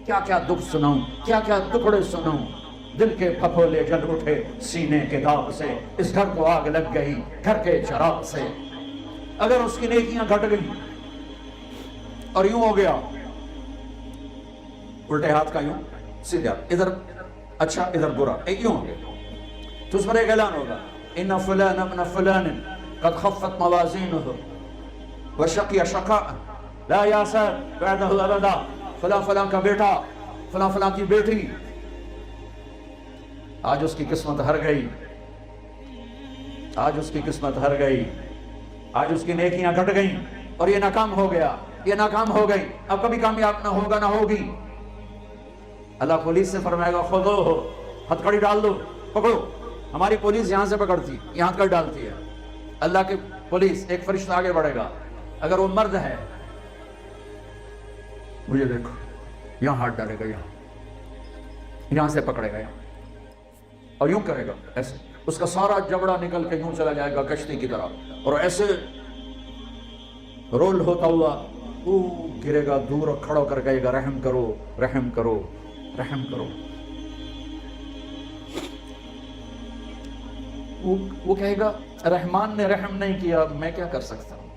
کیا کیا دکھ سناؤں، کیا کیا ٹکڑے سناؤں، دل کے پھپھولے جل اٹھے سینے کے داغ سے، اس گھر کو آگ لگ گئی گھر کے چراغ سے۔ اگر اس کی نیکیاں گھٹ گئی اور یوں ہو گیا الٹے ہاتھ کا یوں سیدھے ہاتھ، ادھر اچھا ادھر برا، یوں ہو گیا، تو اس پر ایک اعلان ہوگا ان فلان ابن فلان قد خفت موازینہ وشقی شقاء لا یاسر بعدہ ابدا، فلاں فلاں کا بیٹا، فلاں فلاں کی بیٹی آج اس کی قسمت ہر گئی، آج اس کی قسمت ہر گئی، آج اس کی نیکیاں گھٹ گئیں اور یہ ناکام ہو گیا، یہ ناکام ہو گئی، اب کبھی کامیاب نہ ہوگا نہ ہوگی۔ اللہ پولیس سے فرمائے گا خودو ہو، ہتھ کڑی ڈال دو، پکڑو۔ ہماری پولیس یہاں سے پکڑتی، یہاں ہتھ کڑی ڈالتی ہے، اللہ کی پولیس ایک فرشتہ آگے بڑھے گا، اگر وہ مرد ہے مجھے دیکھو، یہاں ہاتھ ڈالے گا، یہاں سے پکڑے گا، یہاں اور یوں کرے گا ایسے، اس کا سارا جبڑا نکل کے یوں چلا جائے گا کشتی کی طرح، اور ایسے رول ہوتا ہوا گرے گا دور اور کھڑا کر کہے گا رحم کرو رحم کرو رحم کرو۔ وہ کہے گا رحمان نے رحم نہیں کیا، میں کیا کر سکتا ہوں؟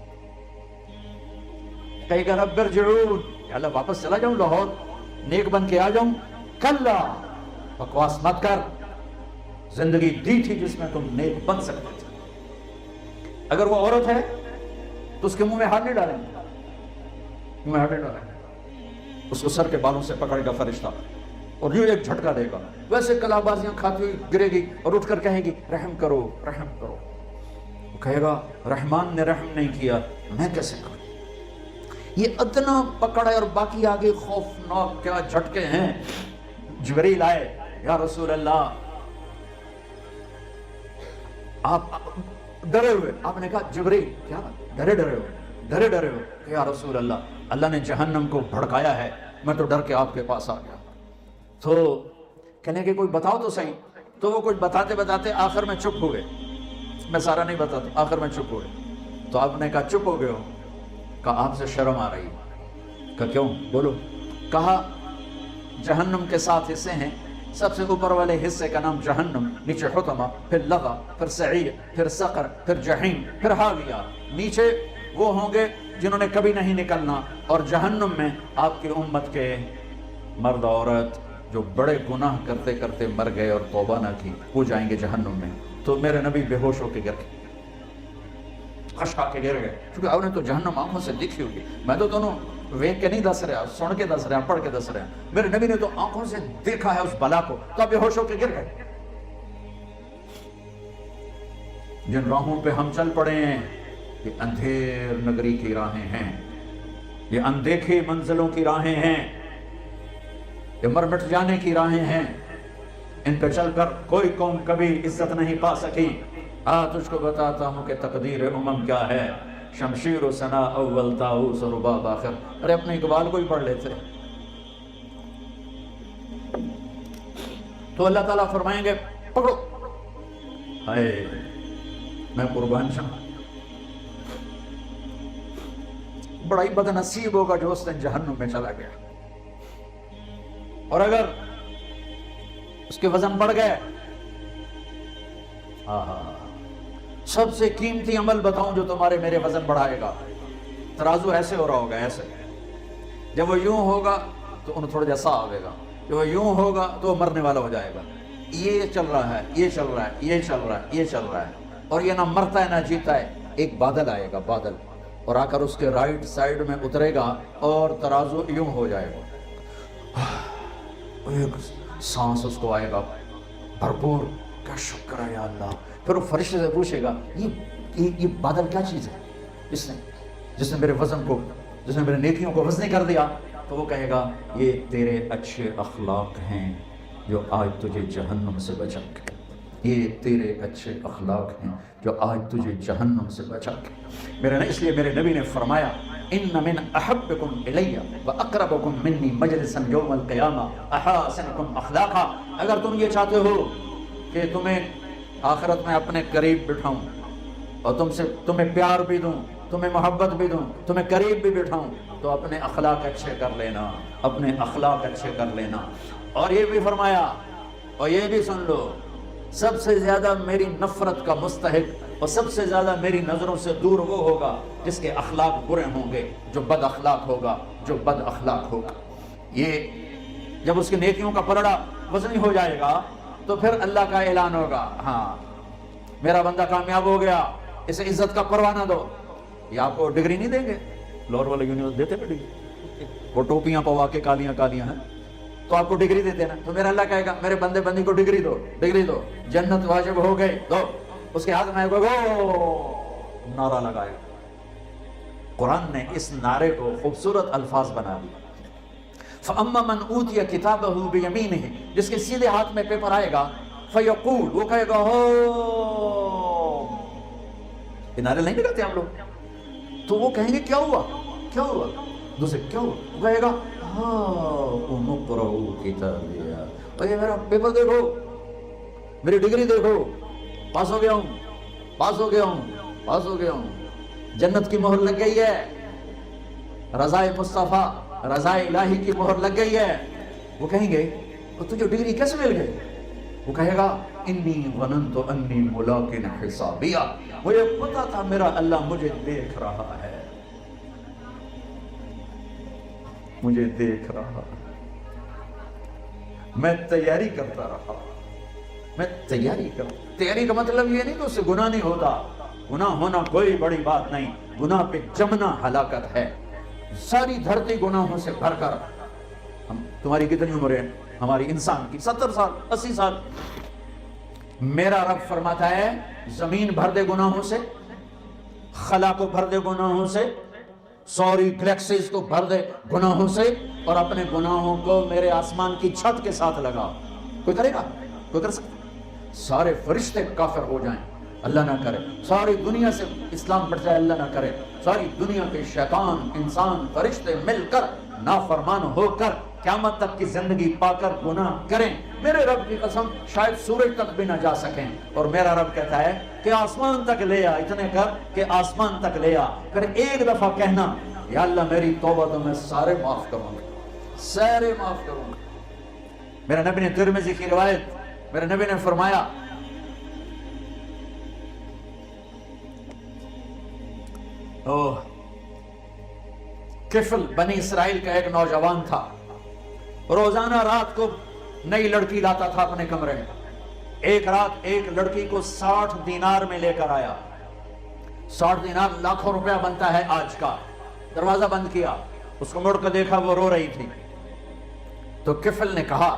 کہے گا رب ارجعون، یا اللہ واپس چلا جاؤں لاہور، نیک بن کے آ جاؤں؟ کلا، بکواس مت کر، زندگی دی تھی جس میں تم نیک بن سکتے تھے۔ اگر وہ عورت ہے تو اس کے منہ میں ہاتھ نہیں ڈالیں گے، منہ میں ہاتھ نہیں ڈالیں گے، اس کو سر کے بالوں سے پکڑے گا فرشتہ اور یوں ایک جھٹکا دے گا، ویسے کلا بازیاں کھاتی ہوئی گرے گی اور اٹھ کر کہے گی رحم کرو رحم کرو۔ وہ کہے گا رحمان نے رحم نہیں کیا، میں کیسے کروں؟ یہ ادنا پکڑ ہے اور باقی آگے خوفناک کیا جھٹکے ہیں۔ جبریل آئے، یا رسول اللہ، آپ ڈرے ہوئے، آپ نے کہا جبریل کیا ڈرے ہو؟ کہ یا رسول اللہ، اللہ نے جہنم کو بھڑکایا ہے، میں تو ڈر کے آپ کے پاس آ گیا۔ تو کہنے کہ کوئی بتاؤ تو صحیح، تو وہ کچھ بتاتے بتاتے آخر میں چپ ہو گئے، میں سارا نہیں بتاتا، آخر میں چپ ہو گئے۔ تو آپ نے کہا چپ ہو گئے ہو؟ کہا آپ سے شرم آ رہی ہے۔ کہا کیوں؟ بولو۔ کہا جہنم کے 7 حصے ہیں، سب سے اوپر والے حصے کا نام جہنم، نیچے حطمہ، پھر لظہ، پھر سعیر، پھر سقر، پھر جحیم، پھر حاویہ۔ نیچے وہ ہوں گے جنہوں نے کبھی نہیں نکلنا، اور جہنم میں آپ کی امت کے مرد عورت جو بڑے گناہ کرتے کرتے مر گئے اور توبہ نہ کی، وہ جائیں گے جہنم میں۔ تو میرے نبی بے ہوش ہو کے گر گئے، خشکا کے گر گئے، کیونکہ آپ نے تو جہنم آنکھوں سے دیکھی ہوگی، میں تو دونوں ویک کے نہیں دس رہا، سن کے دس رہا، پڑھ کے دس رہا، میرے نبی نے تو آنکھوں سے دیکھا ہے اس بلا کو، تو آپ بے ہوش ہو کے گر گئے۔ جن راہوں پہ ہم چل پڑے ہیں یہ اندھیر نگری کی راہیں ہیں، یہ اندیکھی منزلوں کی راہیں ہیں، یہ مر مٹ جانے کی راہیں ہیں، ان پہ چل کر کوئی قوم کبھی عزت نہیں پا سکی۔ تجھ کو بتاتا ہوں کہ تقدیر امم کیا ہے، شمشیر و ثنا اول طاؤس و رباب آخر۔ ارے اپنے اقبال کو ہی پڑھ لیتے۔ تو اللہ تعالیٰ فرمائیں گے پکڑو، ہائے میں قربان جاؤں۔ بڑا ہی بد نصیب ہوگا جو اس دن جہنم میں چلا گیا۔ اور اگر اس کے وزن بڑھ گئے، سب سے قیمتی عمل بتاؤں جو تمہارے میرے وزن بڑھائے گا، ترازو ایسے ہو رہا ہوگا، ایسے، جب وہ یوں ہوگا تو انہیں تھوڑا جیسا آئے گا، جب وہ یوں ہوگا تو وہ مرنے والا ہو جائے گا۔ یہ چل رہا ہے، یہ چل رہا ہے، یہ چل رہا ہے، یہ چل رہا ہے، اور یہ نہ مرتا ہے نہ جیتا ہے۔ ایک بادل آئے گا، بادل، اور آ کر اس کے رائٹ سائیڈ میں اترے گا اور ترازو یوں ہو جائے گا، ایک سانس اس کو آئے گا بھرپور، کیا شکر ہے یا اللہ۔ پھر وہ فرشتے سے پوچھے گا یہ بادل کیا چیز ہے جس نے میرے وزن کو، جس نے میرے نیکیوں کو وزنی کر دیا؟ تو وہ کہے گا یہ تیرے اچھے اخلاق ہیں جو آج تجھے جہنم سے بچا کے، یہ تیرے اچھے اخلاق ہیں جو آج تجھے جہنم سے بچا کے۔ اس لیے میرے نبی نے فرمایا ان من احبکم الی واقربکم منی مجلسا یوم القیامہ احاسنکم اخلاقا۔ اگر تم یہ چاہتے ہو کہ تمہیں آخرت میں اپنے قریب بٹھاؤں اور تمہیں پیار بھی دوں تمہیں محبت بھی دوں، تمہیں قریب بھی بٹھاؤں، تو اپنے اخلاق اچھے کر لینا، اپنے اخلاق اچھے کر لینا۔ اور یہ بھی فرمایا، اور یہ بھی سن لو، سب سے زیادہ میری نفرت کا مستحق اور سب سے زیادہ میری نظروں سے دور وہ ہوگا جس کے اخلاق برے ہوں گے، جو بد اخلاق ہوگا، جو بد اخلاق ہوگا۔ یہ جب اس کی نیکیوں کا پلڑا وزنی ہو جائے گا تو پھر اللہ کا اعلان ہوگا، ہاں میرا بندہ کامیاب ہو گیا، اسے عزت کا پروانہ دو۔ یہ آپ کو ڈگری نہیں دیں گے، لاہور والے یونیورسٹی دیتے ہیں ڈگری، وہ ٹوپیاں پوا کے کالیاں کالیاں ہیں تو آپ کو ڈگری دیتے نا، تو میرا اللہ کہے گا میرے بندے بندی کو ڈگری دو، ڈگری دو، جنت واجب ہو گئے، دو۔ اس کے ہاتھ میں گو نعرہ لگائے۔ قرآن نے اس نعرے کو خوبصورت الفاظ بنا دیا، فَأَمَّا مَنْ أُوتِيَ كِتَابَهُ بِيَمِينِهِ، جس کے سیدھے ہاتھ میں پیپر آئے گا، فَيَقُولُ، وہ کہے گا ہو، یہ نعرے نہیں لگاتے ہم لوگ، تو وہ کہیں گے کیا ہوا، کیا ہوا، دوسرے کیا ہوا، وہ کہے گا اقرؤوا کتابیہ، اور یہ میرا پیپر دیکھو، میری ڈگری دیکھو، پاس ہو گیا ہوں، پاس ہو گیا ہوں، پاس ہو گیا ہوں، جنت کی مہر لگ گئی ہے، رضائے مصطفیٰ، رضائے الہی کی مہر لگ گئی ہے۔ وہ کہیں گے تجھے ڈگری کیسے مل گئی؟ وہ کہے گا انی ظننت انی ملاق حسابیہ، مجھے پتا تھا میرا اللہ مجھے دیکھ رہا ہے، مجھے دیکھ رہا، میں تیاری کرتا رہا، میں تیاری کا مطلب یہ نہیں کہ اس سے گناہ نہیں ہوتا، گناہ ہونا کوئی بڑی بات نہیں، گناہ پہ جمنا ہلاکت ہے۔ ساری دھرتی گناہوں سے بھر کر، ہم تمہاری کتنی عمر ہے ہماری انسان کی؟ 70 سال 80 سال۔ میرا رب فرماتا ہے زمین بھر دے گناہوں سے، خلا کو بھر دے گناہوں سے، سوری گلیکسیز کو بھر دے گناہوں سے، اور اپنے گناہوں کو میرے آسمان کی چھت کے ساتھ لگا۔ کوئی کرے گا؟ کوئی کر سکتا؟ سارے فرشتے کافر ہو جائیں، اللہ نہ کرے، ساری دنیا سے اسلام بڑھ جائے، اللہ نہ کرے، ساری دنیا کے شیطان، انسان، فرشتے مل کر نافرمان ہو کر قیامت تک کی زندگی پا کر گناہ کریں، میرے رب کی قسم شاید سورج تک بھی نہ جا سکیں، اور میرا رب کہتا ہے کہ آسمان تک لے آ، اتنے کر کہ آسمان تک لے آ، پھر ایک دفعہ کہنا یا اللہ میری توبہ تو میں سارے معاف کروں گا، سارے معاف کروں گا۔ میرے نبی نے ترمذی کی روایت، میرے نبی نے فرمایا کفل بنی اسرائیل کا ایک نوجوان تھا، روزانہ رات کو نئی لڑکی لاتا تھا اپنے کمرے میں۔ ایک رات ایک لڑکی کو 60 دینار میں لے کر آیا، 60 دینار لاکھوں روپیہ بنتا ہے آج کا۔ دروازہ بند کیا، اس کو مڑ کر دیکھا، وہ رو رہی تھی۔ تو کفل نے کہا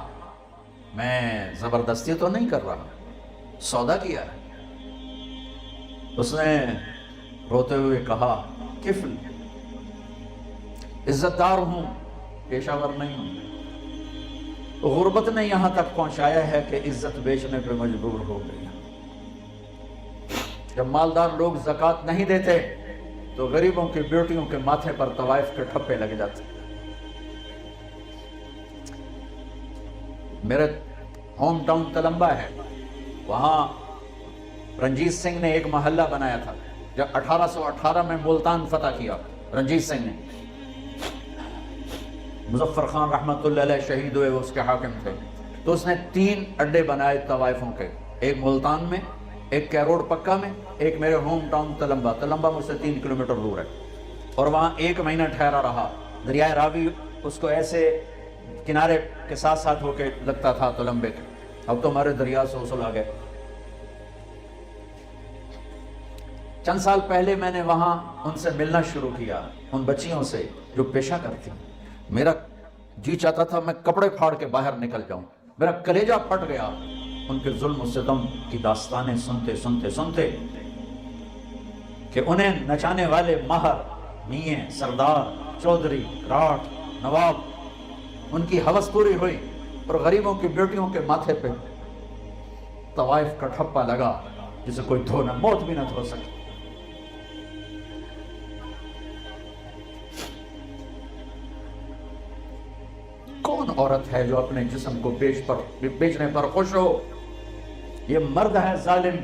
میں زبردستی تو نہیں کر رہا، سودا کیا ہے۔ اس نے روتے ہوئے کہا کفل عزت دار ہوں، پیشہ ور نہیں ہوں، غربت نے یہاں تک پہنچایا ہے کہ عزت بیچنے پہ مجبور ہو گئی۔ جب مالدار لوگ زکوٰۃ نہیں دیتے تو غریبوں کی بیٹیوں کے ماتھے پر طوائف کے ٹھپے لگ جاتے۔ میرے ہوم ٹاؤن تلمبا ہے، وہاں رنجیت سنگھ نے ایک محلہ بنایا تھا۔ جب 1818 میں ملتان فتح کیا رنجیت سنگھ نے، مظفر خان رحمت اللہ علیہ شہید ہوئے، وہ اس کے حاکم تھے، تو اس نے 3 اڈے بنائے طوائفوں کے، ایک ملتان میں، ایک کیروڑ پکا میں، ایک میرے ہوم ٹاؤن تلمبا۔ تلمبا مجھ سے 3 کلومیٹر دور ہے، اور وہاں 1 مہینہ ٹھہرا رہا۔ دریائے راوی اس کو ایسے کنارے کے ساتھ ساتھ ہو کے لگتا تھا تلمبے کے، اب تو ہمارے دریا سے اصول آ گئے۔ چند سال پہلے میں نے وہاں ان سے ملنا شروع کیا، ان بچیوں سے جو پیشہ کرتی ہیں۔ میرا جی چاہتا تھا میں کپڑے پھاڑ کے باہر نکل جاؤں، میرا کلیجہ پھٹ گیا ان کے ظلم و ستم کی داستانیں سنتے سنتے سنتے، کہ انہیں نچانے والے ماہر، میاں، سردار، چودھری، راٹھ، نواب، ان کی ہوس پوری ہوئی، اور غریبوں کی بیٹیوں کے ماتھے پہ طوائف کا ٹھپا لگا جسے کوئی دھو نہ، موت بھی نہ دھو سکے۔ کون عورت ہے جو اپنے جسم کو بیچنے پر خوش ہو؟ یہ مرد ہے ظالم،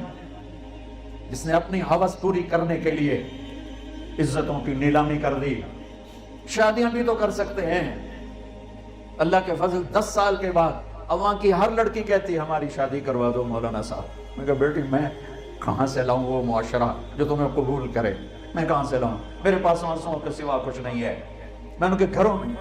جس نے اپنی ہوس پوری کرنے کے لیے عزتوں کی نیلامی کر دی. شادیاں بھی تو کر سکتے ہیں. اللہ کے فضل 10 سال کے بعد اب وہاں کی ہر لڑکی کہتی ہے ہماری شادی کروا دو مولانا صاحب. میں کہا بیٹی میں کہاں سے لاؤں وہ معاشرہ جو تمہیں قبول کرے؟ میں کہاں سے لاؤں؟ میرے پاس آنسوؤں کے سوا کچھ نہیں ہے. میں ان کے گھروں میں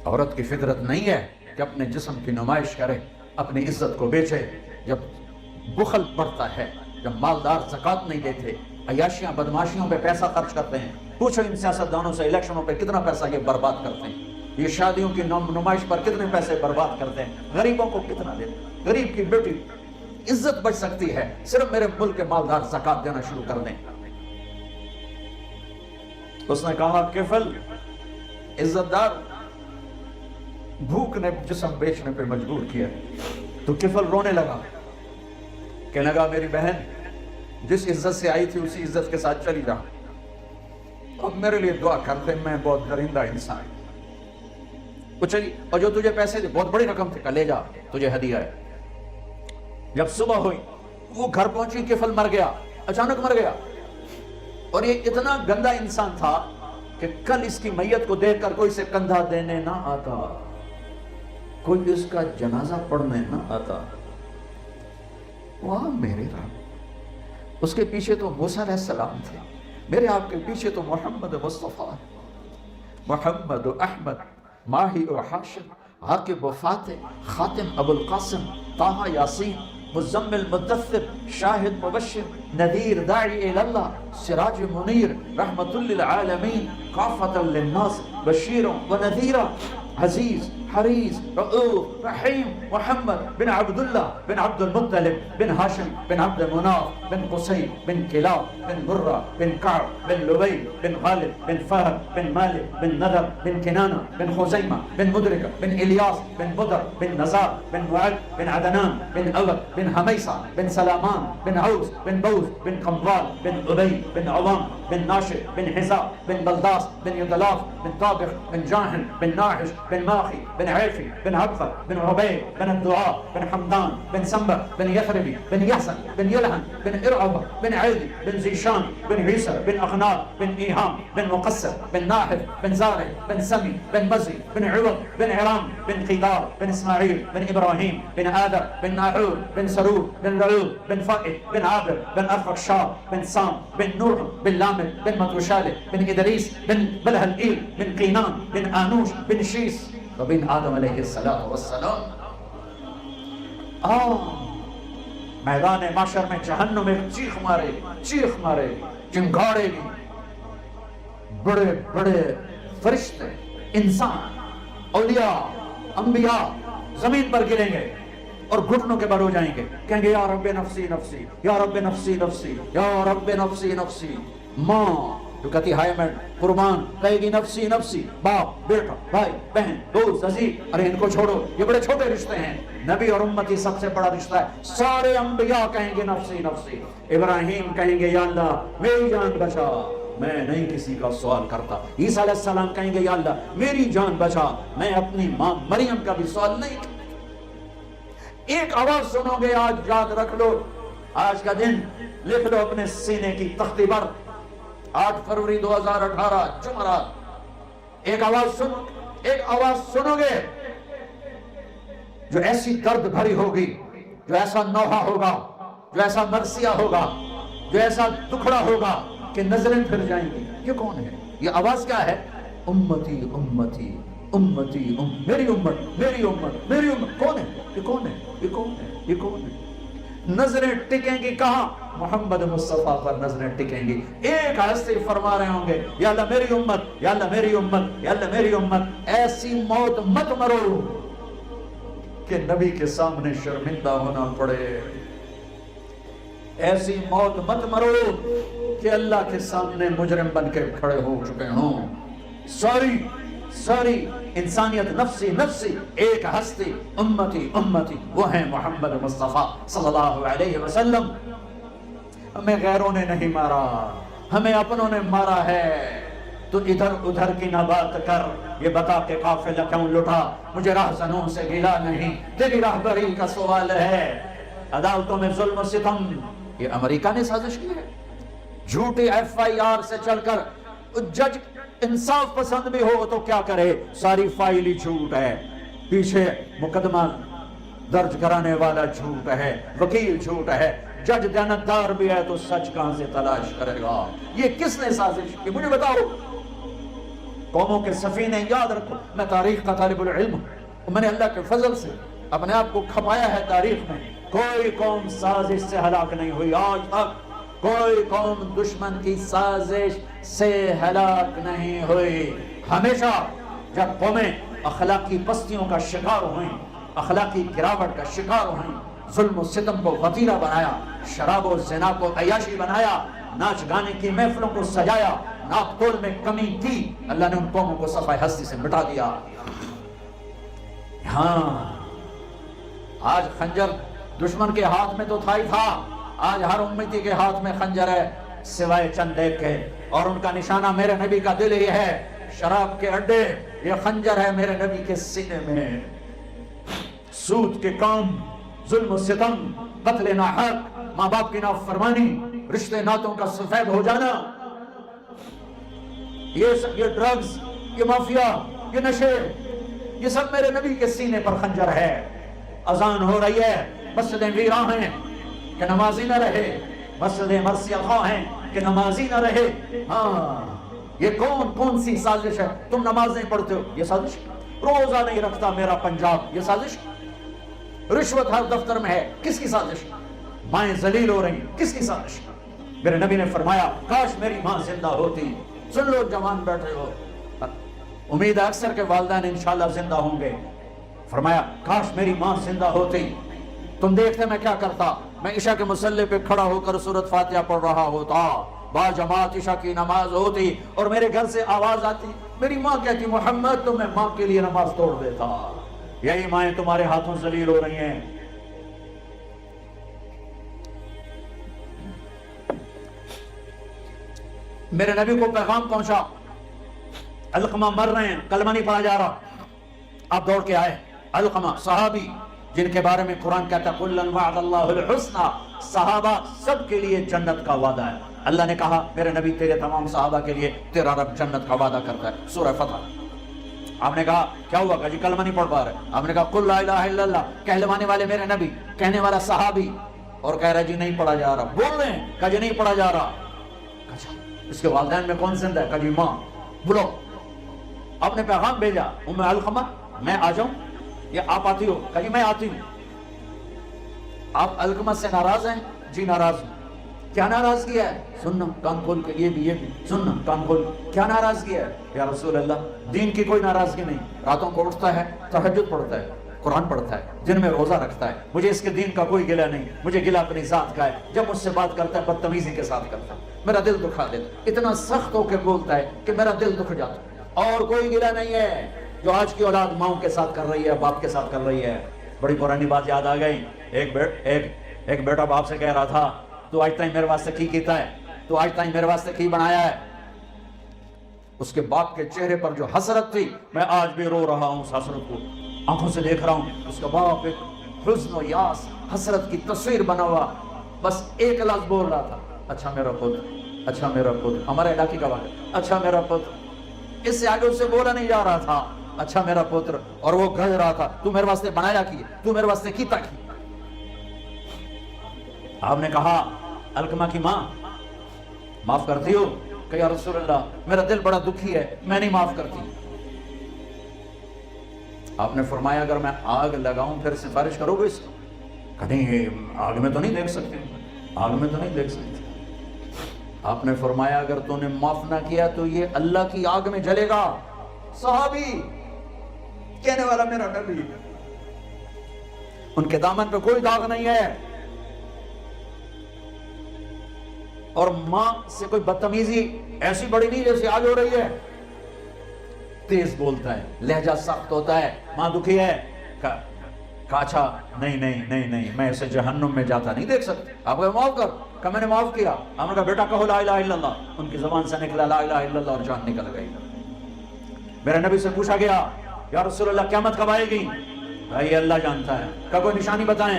عورت کی فطرت نہیں ہے کہ اپنے جسم کی نمائش کرے، اپنی عزت کو بیچے. جب بخل بڑھتا ہے، جب مالدار زکوٰۃ نہیں دیتے، عیاشیاں بدماشیوں پہ پیسہ خرچ کرتے ہیں. پوچھو ان سیاستدانوں سے الیکشنوں پہ کتنا پیسہ یہ برباد کرتے ہیں، یہ شادیوں کی نمائش پر کتنے پیسے برباد کرتے ہیں، غریبوں کو کتنا دیتے ہیں. غریب کی بیٹی عزت بچ سکتی ہے صرف میرے ملک کے مالدار زکوٰۃ دینا شروع کر دیں. اس نے کہا کفل عزت دار بھوک نے جسم بیچنے پہ مجبور کیا. تو کفل رونے لگا، کہنے لگا میری بہن جس عزت سے آئی تھی اسی عزت کے ساتھ چلی جا. اب میرے لیے دعا کرتے، میں بہت درندہ انسان. وہ چلی اور جو تجھے پیسے دے بہت بڑی رقم تھے، لے جا تجھے ہدیہ ہے. جب صبح ہوئی وہ گھر پہنچی، کفل مر گیا، اچانک مر گیا. اور یہ اتنا گندا انسان تھا کہ کل اس کی میت کو دیکھ کر کوئی سے کندھا دینے نہ آتا، کوئی اس کا جنازہ پڑھنے نہ آتا. واہ میرے رب، اس کے پیچھے تو موسیٰ علیہ السلام تھے، میرے آپ کے پیچھے تو محمد مصطفیٰ، محمد و احمد، ماہی و حاشر، عاقب و فاتح، خاتم ابو القاسم، طہ یاسین، مزمل مدثر، شاہد مبشر، نذیر داعی الاللہ، سراج منیر، رحمت للعالمین، کافۃ للناس، بشیر و نذیر، عزیز حریص رؤوف رحیم، محمد بن عبداللہ بن عبد المطلب بن ہاشم بن عبد مناف بن قصی بن کلاب بن مرہ بن کعب بن لبی بن غالب بن فہد بن مالک بن نذر بن کنانہ بن خزیمہ بن مدرکہ بن الیاس بن بدر بن نزار بن معد بن عدنان بن اود بن حمیسہ بن سلامان بن عوس بن بوز بن قموال بن ابی بن عوام بن ناشر بن حزا بن بلداس بن یدلاف بن طابق بن جاہن بن ناحش بن ماخی بن عیفی بن عبفر بن عبید بن الدعاء بن حمدان بن سنبر بن یثربی بن یحسن بن یلحن بن ارعبہ بن عیدی بن زیشان بن عیسر بن اغنار بن ایہام بن مقصر بن ناحف بن زارع بن سمی بن مزی بن عوض بن عرام بن قیدار بن اسماعیل بن ابراہیم بن آدر بن ناعور بن سرور بن رعود بن فائد بن عابر بن ارفقشار بن سام بن نوح بن لامد بن متوشالح بن ادریس بن بلہلئیل بن قینان بن آنوش بن شیس وبن آدم علیہ السلام. میدان معاشر میں جہنم میں چیخ مارے گی، چنگاڑے گی. بڑے بڑے فرشتے، انسان، اولیاء، انبیاء زمین پر گریں گے اور گھٹنوں کے بل ہو جائیں گے، کہیں گے یا رب نفسی نفسی، یا رب نفسی نفسی، یا رب نفسی نفسی. ماں جو کہتی ہائے میں قربان، کہے گی نفسی نفسی. باپ، بیٹا، بھائی، بہن، دوست، عزیز، ارے ان کو چھوڑو، یہ بڑے چھوٹے رشتے ہیں. نبی اور امتی سب سے بڑا رشتہ ہے. سارے انبیاء کہیں گے نفسی نفسی. ابراہیم کہیں گے یا اللہ میری جان بچا، میں نہیں کسی کا سوال کرتا. عیسیٰ علیہ السلام کہیں گے یا اللہ میری جان بچا، میں اپنی ماں مریم کا بھی سوال نہیں کرتا. ایک آواز سنو گے، آج یاد رکھ لو، آج کا دن لکھ لو اپنے سینے کی تختی پر، 8 فروری 2018 جمعرات. ایک آواز سنو گے جو ایسی درد بھری ہوگی، جو ایسا نوحہ ہوگا، جو ایسا مرثیہ ہوگا، جو ایسا دکھڑا ہوگا کہ نظریں پھر جائیں گی. یہ کون ہے؟ یہ آواز کیا ہے؟ امتی امتی امتی، میری امت میری امت میری امت. کون ہے یہ؟ کون ہے یہ؟ کون ہے یہ؟ کون ہے؟ نظریں ٹکیں گی کہاں؟ محمد مصطفیٰ پر نظریں ٹکیں گی. ایک ہستی فرما رہے ہوں گے یا اللہ میری امت، یا اللہ میری امت، یا اللہ میری امت. ایسی موت مت مرو کہ نبی کے سامنے شرمندہ ہونا پڑے. ایسی موت مت مرو کہ اللہ کے سامنے مجرم بن کے کھڑے ہو چکے ہوں. ساری انسانیت نفسی نفسی، ایک ہستی امتی امتی، وہ ہیں محمد مصطفیٰ صلی اللہ علیہ وسلم. ہمیں غیروں نے نہیں مارا، ہمیں اپنوں نے مارا ہے. تو ادھر ادھر کی نہ بات کر، یہ بتا کہ قافلہ کیوں لٹا. مجھے راہزنوں سے گلا نہیں، تیری راہبری کا سوال ہے. عدالتوں میں ظلم و ستم، یہ امریکہ نے سازش کی ہے۔ جھوٹی FIR سے چل کر جج انصاف پسند بھی ہو تو کیا کرے، ساری فائل ہی جھوٹ ہے، پیچھے مقدمہ درج کرانے والا جھوٹ ہے، وکیل جھوٹ ہے، جج دیانتدار بھی ہے تو سچ کہاں سے تلاش کرے گا؟ یہ کس نے سازش کی؟ مجھے بتاؤ۔ قوموں کے سفینے، یاد رکھو میں تاریخ کا طالب العلم ہوں، میں نے اللہ کے فضل سے اپنے آپ کو کھپایا ہے تاریخ میں، کوئی قوم سازش سے ہلاک نہیں ہوئی آج تک، کوئی قوم دشمن کی سازش سے ہلاک نہیں ہوئی۔ ہمیشہ جب قومیں اخلاقی پستیوں کا شکار ہوئیں، اخلاقی گراوٹ کا شکار ہوئیں، ظلم و ستم کو وتیرہ بنایا، شراب و زنا کو عیاشی بنایا، ناچ گانے کی محفلوں کو سجایا، ناپ تول میں کمی کی، اللہ نے ان قوموں کو صفحہ ہستی سے مٹا دیا۔ ہاں آج خنجر دشمن کے ہاتھ میں تو تھا ہی تھا، آج ہر امتی کے ہاتھ میں خنجر ہے سوائے چند ایک کے، اور ان کا نشانہ میرے نبی کا دل ہی ہے۔ شراب کے اڈے، یہ خنجر ہے میرے نبی کے سینے میں۔ سود کے کام، ظلم و ستم، قتل ناحق، ماں باپ کی نافرمانی، رشتے ناتوں کا سفید ہو جانا، یہ ڈرگز، یہ مافیا، یہ نشے، یہ سب میرے نبی کے سینے پر خنجر ہے۔ اذان ہو رہی ہے، مسجدیں ویراں ہیں کہ نمازی نہ رہے، مسجدیں مرثیہ خواہ ہیں کہ نمازی نہ رہے۔ ہاں یہ کون سی سازش ہے؟ تم نماز نہیں پڑھتے ہو، یہ سازش۔ روزہ نہیں رکھتا میرا پنجاب، یہ سازش۔ رشوت ہر دفتر میں ہے، کس کی سازش؟ مائیں ذلیل ہو رہی، کس کی سازش؟ میرے نبی نے فرمایا کاش میری ماں زندہ ہوتی۔ سن لو جوان بیٹھے ہو، امید ہے اکثر کے والدین انشاءاللہ زندہ ہوں گے۔ فرمایا کاش میری ماں زندہ ہوتی، تم دیکھتے میں کیا کرتا، میں عشاء کے مصلی پہ کھڑا ہو کر سورۃ فاتحہ پڑھ رہا ہوتا، با جماعت عشاء کی نماز ہوتی اور میرے گھر سے آواز آتی، میری ماں کہتی محمد، تو میں ماں کے لیے نماز توڑ دیتا۔ یہی مائیں تمہارے ہاتھوں ذلیل ہو رہی ہیں۔ میرے نبی کو پیغام پہنچا، علقمہ مر رہے ہیں، کلمہ نہیں پڑھا جا رہا، آپ دوڑ کے آئے۔ علقمہ صحابی جن کے بارے میں قرآن کہتا ہے کُلًا وعد اللہ الحسنی، صحابہ سب کے لیے جنت کا وعدہ ہے۔ اللہ نے کہا میرے نبی تیرے تمام صحابہ کے لیے تیرا رب جنت کا وعدہ کرتا ہے، سورہ فتح۔ آپ نے کہا کیا ہوا؟ کہا جی کلمہ نہیں پڑھ پا رہے۔ آپ نے کہا قل لا الہ الا اللہ، کہلوانے والے میرے نبی، کہنے والا صحابی، اور کہہ رہا جی نہیں پڑھا جا رہا، بول رہے ہیں، کہا جی نہیں پڑھا جا رہا۔ اس کے والدین میں کون زندہ ہے؟ کہا جی ماں۔ بولو، آپ نے پیغام بھیجا ام علقمہ میں آ جاؤں یا آپ آتی ہو؟ کہا جی میں آتی ہوں۔ آپ علقمہ سے ناراض ہیں؟ جی ناراض ہوں۔ کیا ناراض کیا ہے؟ سننا کان کھول کے، یہ بھی سننا کان کھول، کیا ناراض کیا ہے؟ یا رسول اللہ دین کی کوئی ناراضگی نہیں، راتوں کو اٹھتا ہے، تہجد پڑھتا ہے، قرآن پڑھتا ہے، دن میں روزہ رکھتا ہے، مجھے اس کے دین کا کوئی گلہ نہیں، مجھے گلہ اپنی ذات کا ہے، جب مجھ سے بات کرتا ہے بدتمیزی کے ساتھ کرتا ہے، میرا دل دکھا دیتا، اتنا سخت ہو کے بولتا ہے کہ میرا دل دکھ جاتا، اور کوئی گلہ نہیں ہے جو آج کی اولاد ماؤں کے ساتھ کر رہی ہے، باپ کے ساتھ کر رہی ہے۔ بڑی پرانی بات یاد آ گئی، ایک بیٹا باپ سے کہہ رہا تھا تو آج تائیں میرے واسطے کی کیتا ہے، تو آج تائیں میرے واسطے کی بنایا ہے۔ اس کے باپ کے چہرے پر جو حسرت تھی، میں آج بھی رو رہا ہوں اس حسرت کو، آنکھوں سے دیکھ رہا ہوں۔ اس کا باپ ایک حزن و یاس، حسرت کی تصویر بنا ہوا، بس ایک لفظ بول رہا تھا، اچھا میرا پتر، اچھا میرا پتر، ہمارے علاقے کا واقعہ، اچھا میرا پتر۔ اس سے آگے اس سے بولا نہیں جا رہا تھا، اچھا میرا پتر، اور وہ گھر رہا تھا، تو میرے واسطے بنایا کی، تو میرے واسطے کیتا کی۔ آپ نے کہا علقمہ کی ماں معاف کرتی ہو؟ کہ یا رسول اللہ میرا دل بڑا دکھی ہے، میں نہیں معاف کرتی۔ آپ نے فرمایا اگر میں آگ لگاؤں پھر سفارش کرو گے اس کو؟ کہ نہیں، آگ میں تو نہیں دیکھ سکتے، آگ میں تو نہیں دیکھ سکتے۔ آپ نے فرمایا اگر تو نے معاف نہ کیا تو یہ اللہ کی آگ میں جلے گا۔ صحابی کہنے والا میرا نبی، ان کے دامن پہ کوئی داغ نہیں ہے، اور ماں سے کوئی بدتمیزی ایسی بڑی نہیں جیسے آج ہو رہی ہے۔ تیز بولتا ہے، لہجہ سخت ہوتا ہے، ماں دکھی ہے، کہا اچھا نہیں میں اسے جہنم میں جاتا نہیں دیکھ سکتے، آپ کو معاف کر۔ کہا میں نے معاف کیا۔ ہم نے کہا بیٹا کہو لا الہ الا اللہ۔ ان کی زبان سے نکلا لا الہ الا اللہ اور جان نکل گئی۔ میرے نبی سے پوچھا گیا یا رسول اللہ قیامت کب آئے گی؟ بھائی اللہ جانتا ہے۔ کہا کوئی نشانی بتائیں۔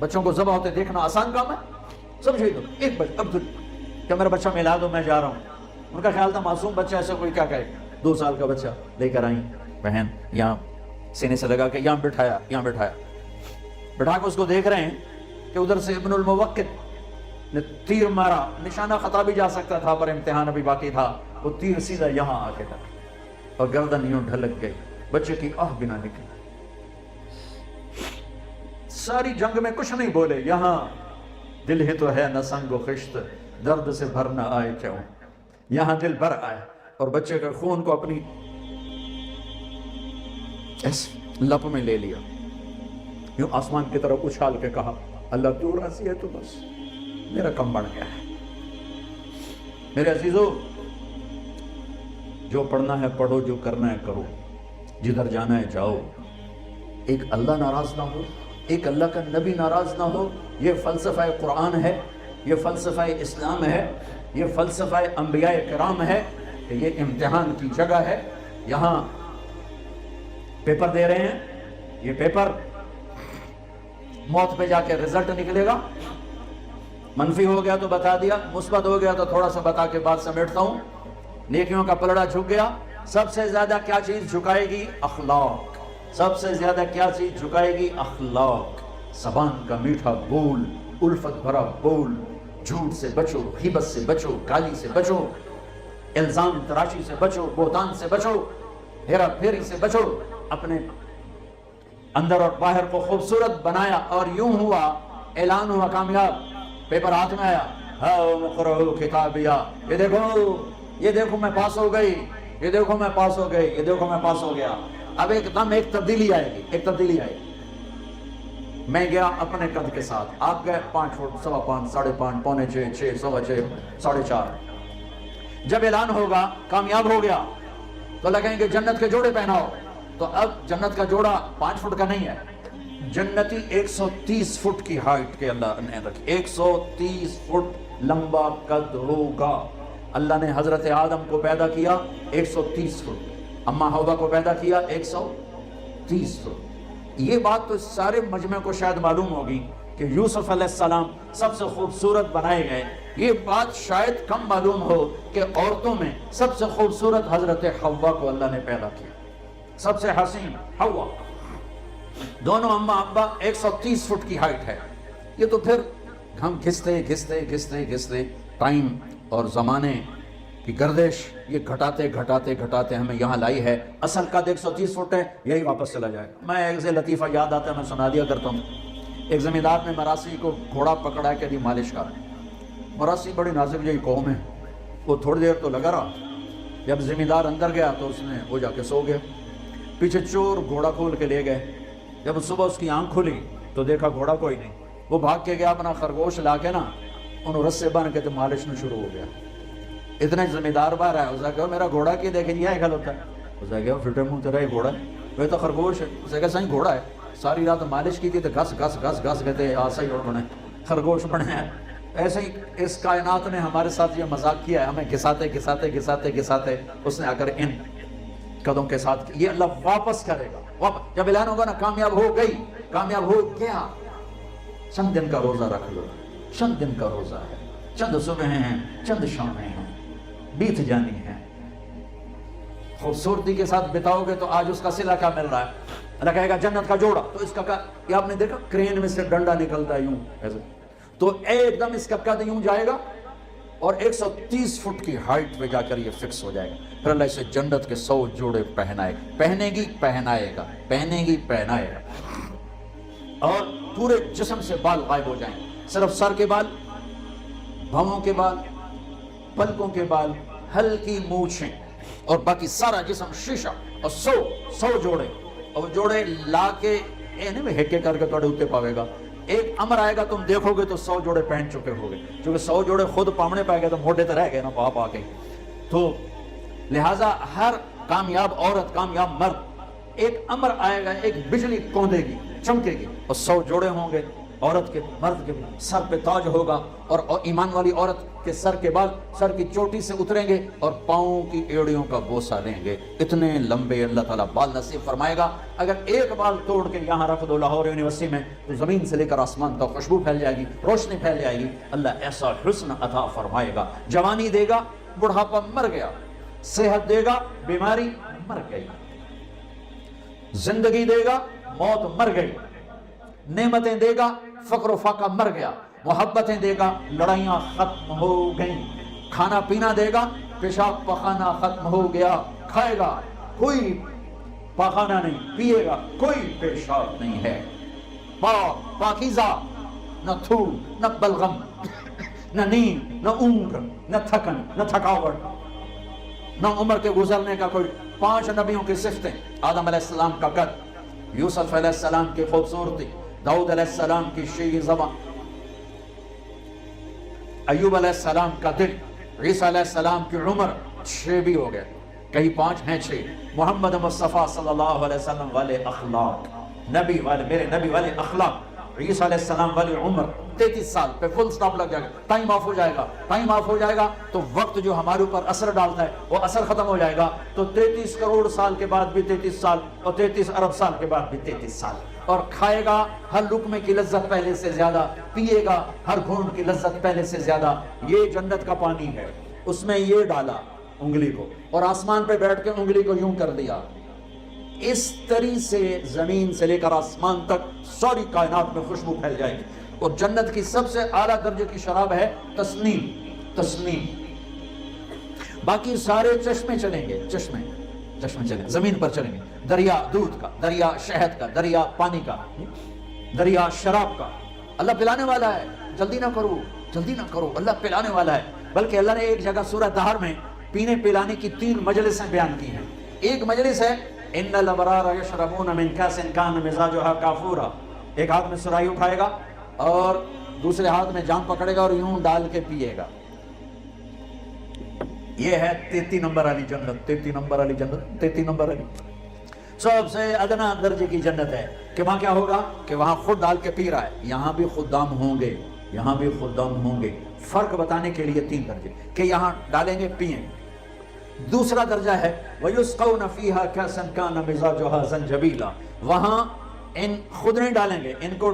بچوں کو ذبح ہوتے دیکھنا آسان کام ہے؟ سب شہید ہو. ایک بچہ اب کہ میرا بچہ ملا دو میں جا رہا ہوں. ان کا خیال تھا معصوم بچہ ایسا کوئی کیا کہے. 2 سال کا بچہ لے کر آئیں بہن, یہاں سینے سے لگا کے یہاں بٹھایا, بٹھا کے اس کو دیکھ رہے ہیں کہ ادھر سے ابن الموقت نے تیر مارا. نشانہ خطا بھی جا سکتا تھا پر امتحان ابھی باقی تھا. وہ تیر سیدھا یہاں آ کے لگا اور گردن یوں ڈھلک گئی. بچے کی آہ بھی نہ نکلی. ساری جنگ میں کچھ نہیں بولے. یہاں دل ہی تو ہے نہ سنگ و خشت, درد سے بھر نہ آئے کیوں. یہاں دل بھر آئے اور بچے کا خون کو اپنی اس لپ میں لے لیا. یوں آسمان کی طرف اچھال کے کہا, اللہ تو راضی ہے تو بس میرا کم بڑھ گیا ہے. میرے عزیزو, جو پڑھنا ہے پڑھو, جو کرنا ہے کرو, جدھر جانا ہے جاؤ. ایک اللہ ناراض نہ ہو, ایک اللہ کا نبی ناراض نہ ہو. یہ فلسفہ قرآن ہے, یہ فلسفہ اسلام ہے, یہ فلسفہ انبیاء کرام ہے کہ یہ امتحان کی جگہ ہے. یہاں پیپر دے رہے ہیں, یہ پیپر موت پہ جا کے رزلٹ نکلے گا. منفی ہو گیا تو بتا دیا, مثبت ہو گیا تو تھوڑا سا بتا کے بات سمیٹتا ہوں. نیکیوں کا پلڑا جھک گیا. سب سے زیادہ کیا چیز جھکائے گی؟ اخلاق. سب سے زیادہ کیا چیز جھکائے گی؟ اخلاق. زبان کا میٹھا بول, الفت بھرا بول, جھوٹ سے بچو, غیبت سے بچو, گالی سے بچو, الزام تراشی سے بچو, بہتان سے بچو, ہیرا پھیری سے بچو. اپنے اندر اور باہر کو خوبصورت بنایا اور یوں ہوا, اعلان ہوا کامیاب. پیپر ہاتھ میں آیا, ہاؤ مقرؤ کتابیہ, یہ دیکھو میں پاس ہو گئی, یہ دیکھو میں پاس ہو گئی, یہ دیکھو میں پاس ہو گیا. اب ایک دم ایک تبدیلی آئے گی, ایک تبدیلی آئے گی. میں گیا اپنے قد کے ساتھ, آپ گئے 5 فٹ, 5.25, 5.5, پونے 6, 6, 6.25, 4.5. جب اعلان ہوگا کامیاب ہو گیا تو لگیں گے جنت کے جوڑے پہناؤ. تو اب جنت کا جوڑا 5 فٹ کا نہیں ہے, جنتی 130 فٹ کی ہائٹ کے اللہ نے رکھی. 130 فٹ لمبا قد ہوگا. اللہ نے حضرت آدم کو پیدا کیا 130 فٹ, اماں حوا کو پیدا کیا 130 فٹ. یہ بات تو سارے مجمع کو شاید معلوم ہوگی کہ یوسف علیہ السلام سب سے خوبصورت بنائے گئے. یہ بات شاید کم معلوم ہو کہ عورتوں میں سب سے خوبصورت حضرت حوا کو اللہ نے پیدا کیا. سب سے حسین حوا. دونوں اماں ابا 130 فٹ کی ہائٹ ہے. یہ تو پھر ہم گھستے ٹائم اور زمانے کی گردش یہ گھٹاتے ہمیں یہاں لائی ہے. اصل قد 130 فٹ ہے, یہی واپس چلا جائے. میں ایک سے لطیفہ یاد آتا ہے, میں سنا دیا کرتا ہوں. ایک زمیندار نے مراسی کو گھوڑا پکڑا کہ دی مالش کر. مراسی بڑی نازک جی قوم ہے, وہ تھوڑی دیر تو لگا رہا. جب زمیندار اندر گیا تو اس نے وہ جا کے سو گیا. پیچھے چور گھوڑا کھول کے لے گئے. جب صبح اس کی آنکھ کھلی تو دیکھا گھوڑا کوئی نہیں. وہ بھاگ کے گیا, اپنا خرگوش لا کے نا انہوں رسے باندھ کے تو مالش میں شروع ہو گیا. اتنے زمیندار باہر آیا, اسے کہا میرا گھوڑا کی دیکھیں یہ ہے ہوتا ہے. اسے کہا پھٹے منہ تیرا یہ گھوڑا ہے؟ وہ تو خرگوش ہے. اسے کہا صحیح گھوڑا ہے, ساری رات مالش کی تھی تو گھس کہتے آسا ہی اور بنے خرگوش بنے ہیں. ایسے ہی اس کائنات نے ہمارے ساتھ یہ مذاق کیا ہے, ہمیں گھساتے اس نے آ کر ان قدم کے ساتھ یہ اللہ واپس کرے گا. جب اعلان ہوگا نا کامیاب ہو گئی, کامیاب ہو گیا, چند دن کا روزہ رکھ لو. چند دن کا روزہ ہے, چند صبح ہیں, چند شامیں ہیں, بیت جانی ہے. خوبصورتی کے ساتھ بتاؤ گے تو آج اس کا صلہ کیا مل رہا ہے؟ اللہ کہے گا جنت کا جوڑا. تو اس کا یہ آپ نے دیکھا کرین میں سے ڈنڈا نکلتا ہے یوں ایسے, تو ایک دم اس کا قد یوں جائے گا اور 130 فٹ کی ہائٹ پہ جا کر یہ فکس ہو جائے گا. پھر اللہ اسے جنت کے 100 جوڑے پہنائے گا, پہنے گی پہنائے گا. اور پورے جسم سے بال غائب ہو جائیں, صرف سر کے بال, بھووں کے بال, پلکوں کے بال, ہلکی مونچھیں, اور باقی سارا جسم شیشہ. اور 100 جوڑے, اور جوڑے لا کے ہیکے کر کے توڑے ہوتے پاوے گا. ایک امر آئے گا تم دیکھو گے تو 100 جوڑے پہن چکے ہو گے, کیونکہ 100 جوڑے خود پامنے پائے گئے تو موٹے تو رہ گئے نا پاپ آ کے. تو لہٰذا ہر کامیاب عورت, کامیاب مرد, ایک امر آئے گا, ایک بجلی کوندے گی, چمکے گی, اور 100 جوڑے ہوں گے. عورت کے مرد کے سر پہ تاج ہوگا، اور ایمان والی عورت کے سر کے بال سر کی چوٹی سے اتریں گے اور پاؤں کی ایڑیوں کا بوسہ لیں گے، اتنے لمبے اللہ تعالیٰ بال نصیب فرمائے گا۔ اگر ایک بال توڑ کے یہاں رکھ دو لاہور یونیورسٹی میں تو زمین سے لے کر آسمان تک خوشبو پھیل جائے گی، روشنی پھیل جائے گی۔ اللہ ایسا حسن عطا فرمائے گا، جوانی دے گا، بڑھاپا مر گیا، صحت دے گا، بیماری مر گئی، زندگی دے گا، موت مر گئی، نعمتیں دے گا، فقر و فاقہ مر گیا، محبتیں دے گا، لڑائیاں ختم ہو گئیں، کھانا پینا دے گا، پیشاب پخانا ختم ہو گیا، کھائے گا کوئی پاخانہ نہیں، پیے گا کوئی پیشاب نہیں ہے، پاک پاکیزہ، نہ تھوک، نہ بلغم، نہ نیند، نہ اونگ، نہ تھکن، نہ تھکاوٹ، نہ عمر کے گزرنے کا کوئی۔ 5 نبیوں کی صفتیں، آدم علیہ السلام کا قد، یوسف علیہ السلام کی خوبصورتی، داؤد علیہ السلام کی شیریں زبان، ایوب علیہ السلام کا دل، عیسیٰ علیہ السلام کی عمر، 6 بھی ہو گئے، کہیں 5 ہیں 6۔ محمد مصطفیٰ صلی اللہ علیہ وسلم والے اخلاق، نبی والے، میرے نبی والے اخلاق، عیسیٰ علیہ السلام والی عمر 33 سال پہ فل سٹاپ لگ جائے گا، ٹائم آف ہو جائے گا، ٹائم آف ہو جائے گا تو وقت جو ہمارے اوپر اثر ڈالتا ہے وہ اثر ختم ہو جائے گا، تو 33 کروڑ سال کے بعد بھی 33 سال، اور 33 ارب سال کے بعد بھی 33 سال، اور کھائے گا ہر لقمے کی لذت پہلے سے زیادہ، پیے گا ہر گھونٹ کی لذت پہلے سے زیادہ۔ یہ جنت کا پانی ہے، اس میں یہ ڈالا انگلی کو، اور آسمان پہ بیٹھ کے انگلی کو یوں کر دیا، اس طرح سے زمین سے لے کر آسمان تک ساری کائنات میں خوشبو پھیل جائے گی۔ اور جنت کی سب سے اعلیٰ درجے کی شراب ہے تسنیم، تسنیم۔ باقی سارے چشمے چلیں گے، چشمے چلیں، زمین پر چلیں گے، دریا دودھ کا، دریا شہد کا، دریا پانی کا، دریا شراب کا۔ اللہ پلانے والا ہے، جلدی نہ کرو، جلدی نہ کرو، اللہ پلانے والا ہے۔ بلکہ اللہ نے ایک جگہ سورہ دہر میں پینے پلانے کی 3 مجلسیں بیان کی ہیں۔ ایک مجلس ہے ان الابرار یشربون من کاس کان مزاجها کافورا، ایک ہاتھ میں سرائی اٹھائے گا اور دوسرے ہاتھ میں جام پکڑے گا اور یوں ڈال کے پیے گا۔ یہ ہے 33 نمبر والی جنت، 33 نمبر والی جنت، 33 نمبر والی سب سے ادنا درجے کی جنت ہے کہ وہاں کیا ہوگا کہ وہاں خود ڈال کے پی رہا ہے، یہاں بھی خدام ہوں گے، یہاں بھی خدام ہوں گے۔ فرق بتانے کے لیے 3 درجے کہ یہاں ڈالیں گے پیئیں۔ دوسرا درجہ ہے وَيُسْقَوْنَ فِيهَا كَأْسًا كَانَ مِزَاجُهَا زَنْجَبِيلًا، وہاں ان خود نہیں ڈالیں گے، ان کو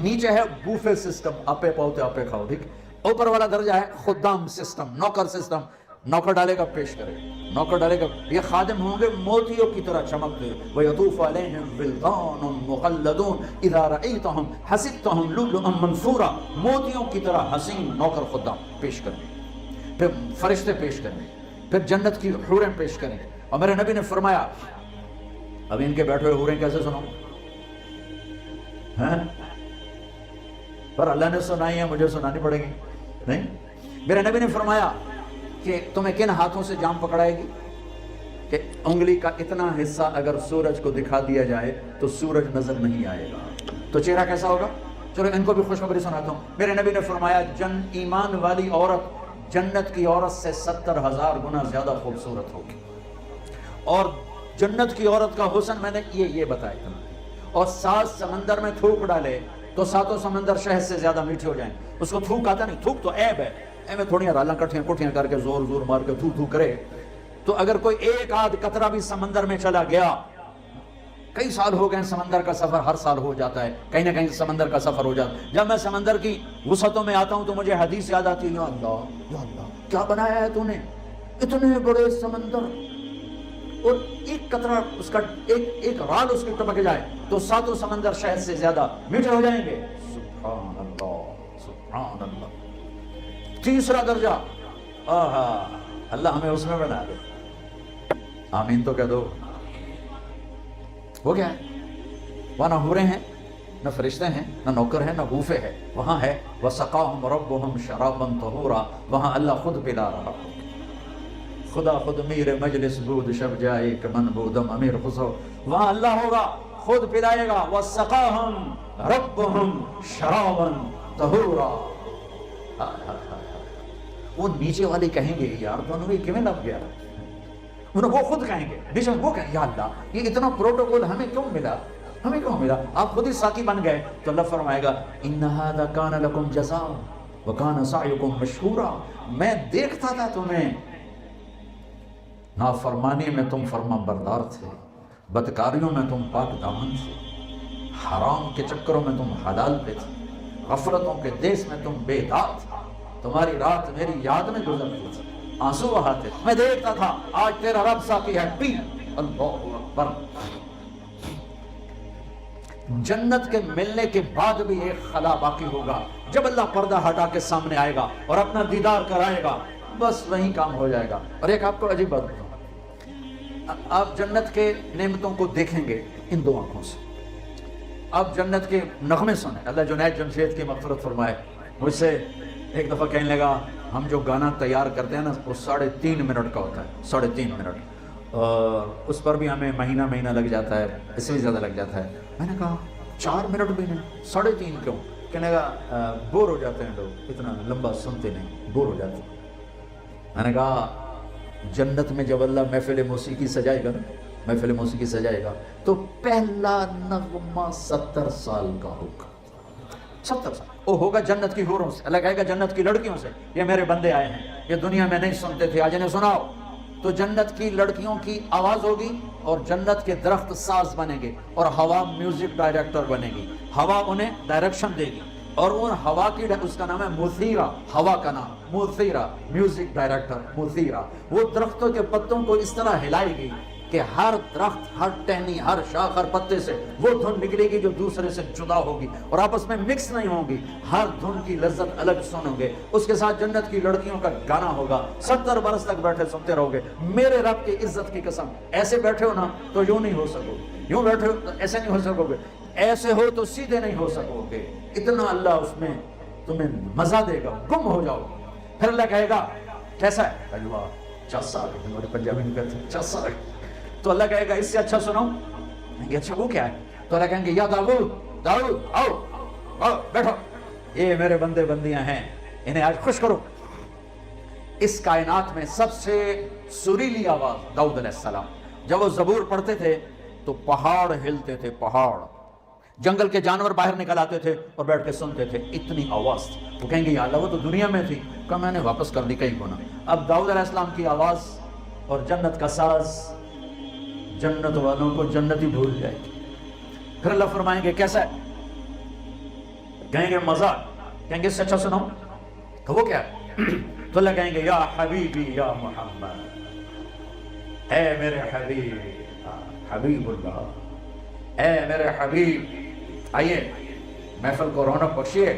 نیچے ہے بوفے سسٹم، آپے پاؤتے آپے کھاؤ، ٹھیک۔ اوپر والا درجہ ہے خدام سسٹم، نوکر سسٹم، نوکر ڈالے گا پیش کرے، نوکر ڈالے گا۔ یہ خادم ہوں گے موتیوں کی طرح چمکتے ہوئے، وَيَطُوفُ عَلَيْهِمْ وِلْدَانٌ مُخَلَّدُونَ إِذَا رَأَيْتَهُمْ حَسِبْتَهُمْ لُؤْلُؤًا مَّنثُورًا، موتیوں کی طرح حسین نوکر خدام پیش کریں، پھر فرشتے پیش کریں، پھر جنت کی حوریں پیش کریں۔ اور میرے نبی نے فرمایا، اب ان کے بیٹھے ہوئے حوریں کیسے سنو ہیں؟ پر اللہ نے سنائی ہے، مجھے سنانی پڑے گی نہیں۔ میرے نبی نے فرمایا کہ تمہیں کن ہاتھوں سے جام پکڑائے گی کہ انگلی کا اتنا حصہ اگر سورج کو دکھا دیا جائے تو سورج نظر نہیں آئے گا، تو چہرہ کیسا ہوگا؟ چلو ان کو بھی خوشخبری سناتا ہوں۔ میرے نبی نے فرمایا ایمان والی عورت جنت کی عورت سے 70,000 گنا زیادہ خوبصورت ہوگی، اور جنت کی عورت کا حسن میں نے یہ بتایا تھا، اور 7 سمندر میں تھوک ڈالے تو 7 سمندر شہد سے زیادہ میٹھے ہو جائیں۔ اس کو تھوک آتا نہیں، تھوک تو عیب ہے، میں تھوڑی رالاں کٹھیاں کٹھیاں کر کے زور زور مار کے تھو کرے تو اگر کوئی ایک آدھ قطرہ بھی سمندر میں چلا گیا، کئی سال ہو گئے سمندر کا سفر ہر سال ہو جاتا ہے، کہیں نہ کہیں سمندر کا سفر ہو جاتا ہے۔ جب میں سمندر کی وسعتوں میں آتا ہوں تو مجھے حدیث یاد آتی ہے، یا اللہ کیا بنایا ہے تو نے، اتنے بڑے سمندر، اور ایک قطرہ اس کا ایک رال اس کی ٹپک جائے تو 7 سمندر شہد سے زیادہ میٹھے ہو جائیں گے۔ سبحان اللہ، سبحان اللہ۔ تیسرا درجہ، اللہ ہمیں اس میں بنا دے، آمین تو کہہ دو۔ وہ کیا ہے؟ وہاں نہ حوریں ہیں، نہ فرشتے ہیں، نہ نوکر ہیں، نہ بوفے ہے، وہاں ہے وَسَقَاهُمْ رَبُّهُمْ شَرَابًا طَهُورًا، وہاں اللہ خود پلا رہا، خدا خود میر مجلس بود شب جائے کہ من بودم امیر خسو، وہاں اللہ ہوگا خود پلائے گا، وَسَقَاهُمْ رَبُّهُمْ شَرَابًا طَهُورًا۔ وہ نیچے والے کہیں گے یار دونوں بھی کیوں لگ گیا، وہ خود کہیں گے، نیچے وہ کہیں یا اللہ یہ اتنا پروٹوکول ہمیں کیوں ملا، ہمیں کیوں ملا؟ آپ خود ہی ساقی بن گئے تو اللہ فرمائے گا ان ھذا کان لکم جزاء وکان سعیکم مشکورا، میں دیکھتا تھا تمہیں، نافرمانی میں تم فرما بردار تھے، بدکاریوں میں تم پاک دامن تھے، حرام کے چکروں میں تم حلال پہ تھے، غفلتوں کے دیس میں تم بیدار تھے، تمہاری رات میری یاد میں گزرتی تھی، آنسو بہاتے، میں دیکھتا تھا، آج تیرا رب ساقی ہے، پی۔ اللہ اکبر۔ جنت کے ملنے کے بعد بھی ایک خلا باقی ہوگا، جب اللہ پردہ ہٹا کے سامنے آئے گا اور اپنا دیدار کرائے گا، بس وہیں کام ہو جائے گا۔ اور ایک آپ کو عجیب بات بتاؤں، آپ جنت کے نعمتوں کو دیکھیں گے ان دو آنکھوں سے، آپ جنت کے نغمے سنیں۔ اللہ جنید جمشید کی مغفرت فرمائے، مجھ سے ایک دفعہ کہنے لگا ہم جو گانا تیار کرتے ہیں نا وہ 3.5 منٹ کا ہوتا ہے، 3.5 منٹ، اور اس پر بھی ہمیں مہینہ لگ جاتا ہے، اس سے بھی زیادہ لگ جاتا ہے۔ میں نے کہا 4 منٹ بھی نہیں، 3.5 کیوں؟ کہنے لگا بور ہو جاتے ہیں لوگ، اتنا لمبا سنتے نہیں، بور ہو جاتے ہیں۔ میں نے کہا جنت میں جب اللہ محفل موسیقی سجائے گا نا، محفل موسیقی سجائے گا تو پہلا نغمہ 70 سال کا ہوگا، 70 سال وہ ہوگا جنت کی حوروں سے۔ اللہ کہے گا جنت کی لڑکیوں سے، یہ میرے بندے آئے ہیں، یہ دنیا میں نہیں سنتے تھے، آج انہیں سناؤ۔ تو جنت کی لڑکیوں کی آواز ہوگی اور جنت کے درخت ساز بنے گے اور ہوا میوزک ڈائریکٹر بنے گی، ہوا انہیں ڈائریکشن دے گی، اور ان ہوا کی اس کا نام ہے مثیرہ، ہوا کا نام مثیرہ، میوزک ڈائریکٹر مثیرہ۔ وہ درختوں کے پتوں کو اس طرح ہلائے گی کہ ہر درخت، ہر ٹہنی، ہر شاخ، ہر پتے سے وہ دھن نکلے گی جو دوسرے سے جدا ہوگی اور آپس میں مکس نہیں ہوگی، ہر دھن کی لذت الگ سنو گے۔ اس کے ساتھ جنت کی لڑکیوں کا گانا ہوگا، 70 برس تک بیٹھے سنتے رہو گے۔ میرے رب کی عزت کی قسم، ایسے بیٹھے ہو نا تو یوں نہیں ہو سکو گے، یوں بیٹھے ہو تو ایسے نہیں ہو سکو گے، ایسے ہو تو سیدھے نہیں ہو سکو گے، اتنا اللہ اس میں تمہیں مزہ دے گا، گم ہو جاؤ۔ پھر اللہ کہے گا کیسا ہے؟ چسا، ہمارے پنجابی میں کہتے ہیں چسا۔ تو اللہ کہے گا اس سے اچھا سنو، یہ اچھا وہ کیا ہے؟ تو اللہ کہیں گے یا داؤد، داؤد آؤ بیٹھو، یہ میرے بندے بندیاں ہیں، انہیں آج خوش کرو۔ اس کائنات میں سب سے سریلی آواز داؤد علیہ السلام، جب وہ زبور پڑھتے تھے تو پہاڑ ہلتے تھے، پہاڑ، جنگل کے جانور باہر نکل آتے تھے اور بیٹھ کے سنتے تھے، اتنی آواز تھی۔ وہ کہیں گے یا اللہ وہ تو دنیا میں تھی، کہا میں نے واپس کر دی کئی گنا۔ اب داؤد علیہ السلام کی آواز اور جنت کا ساز جنت والوں کو جنت ہی بھول جائے گی۔ پھر اللہ فرمائیں گے کیسا ہے؟ کہیں گے مزہ، کہیں گے اس سے اچھا سنو، تو وہ کیا ہے؟ تو اللہ کہیں گے یا حبیبی یا محمد، اے میرے حبیب، حبیب اللہ، اے میرے حبیب، آئیے محفل کو رونق بخشیے۔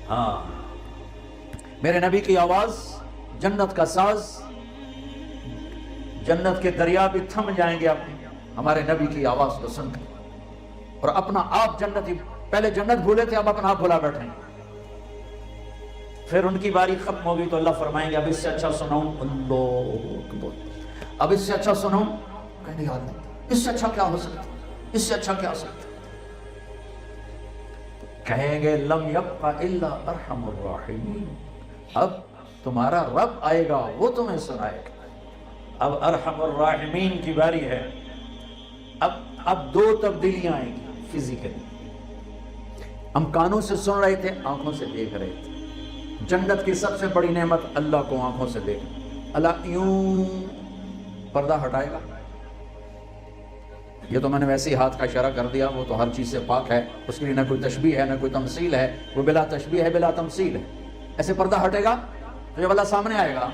ہاں میرے نبی کی آواز، جنت کا ساز، جنت کے دریا بھی تھم جائیں گے ہمارے نبی کی آواز کو سن کر، اور اپنا آپ جنتی، پہلے جنت بھولے تھے اب اپنا آپ بھولا بیٹھے ہیں۔ پھر ان کی باری ختم ہوگی تو اللہ فرمائیں گے اب اس سے اچھا سناؤں، اللہ اکبر، اب اس سے اچھا سناؤں، کہنے یاد نہیں، اس سے اچھا کیا ہو سکتا، اس سے اچھا کیا ہو سکتا؟ کہیں گے لم یبقى الا ارحم الراحمین، اب تمہارا رب آئے گا، وہ تمہیں سنائے گا۔ اب ارحم الراحمین کی باری ہے۔ اب 2 تبدیلیاں آئیں گی فزیکلی، ہم کانوں سے سن رہے تھے، آنکھوں سے دیکھ رہے تھے۔ جنت کی سب سے بڑی نعمت اللہ کو آنکھوں سے دیکھ، اللہ یوں پردہ ہٹائے گا، یہ تو میں نے ویسے ہی ہاتھ کا اشارہ کر دیا، وہ تو ہر چیز سے پاک ہے، اس کے لیے نہ کوئی تشبیہ ہے نہ کوئی تمثیل ہے، وہ بلا تشبیہ ہے بلا تمثیل ہے۔ ایسے پردہ ہٹے گا تو جب اللہ سامنے آئے گا،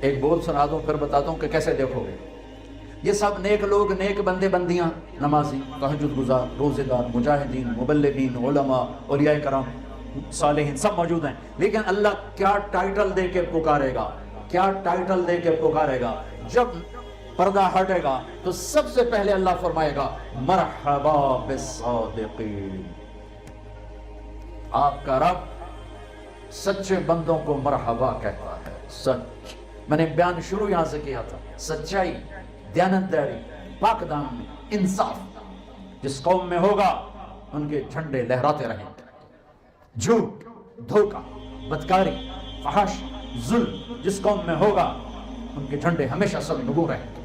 ایک بول سنا دوں پھر بتاتا ہوں کہ کیسے دیکھو گے۔ یہ سب نیک لوگ، نیک بندے بندیاں، نمازی، تہجد گزار، روزے دار، مجاہدین، مبلغین، علماء، اولیاء کرام، صالحین، سب موجود ہیں، لیکن اللہ کیا ٹائٹل دے کے پکارے گا، کیا ٹائٹل دے کے پکارے گا؟ جب پردہ ہٹے گا تو سب سے پہلے اللہ فرمائے گا مرحبا بالصادقین، آپ کا رب سچے بندوں کو مرحبا کہتا ہے۔ سچ، میں نے بیان شروع یہاں سے کیا تھا، سچائی، دیانتداری، پاک دامنی، انصاف جس قوم میں ہوگا ان کے جھنڈے لہراتے رہیں گے۔ جھوٹ، دھوکہ، بدکاری، فحش، ظلم جس قوم میں ہوگا ان کے جھنڈے ہمیشہ سب نگو رہیں گے۔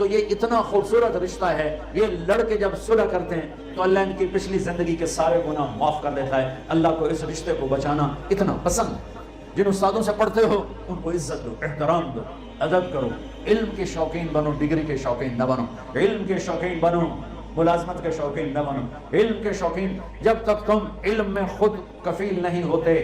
تو یہ اتنا خوبصورت رشتہ ہے. یہ لڑکے جب صلح کرتے ہیں تو اللہ ان کی پچھلی زندگی کے سارے گناہ معاف کر دیتا ہے. اللہ کو اس رشتے کو بچانا اتنا پسند ہے. جن استادوں سے پڑھتے ہو ان کو عزت دو, احترام دو, ادب کرو. علم کے شوقین بنو, ڈگری کے شوقین نہ بنو. علم کے شوقین بنو, ملازمت کے شوقین نہ بنو. علم کے شوقین, جب تک تم علم میں خود کفیل نہیں ہوتے.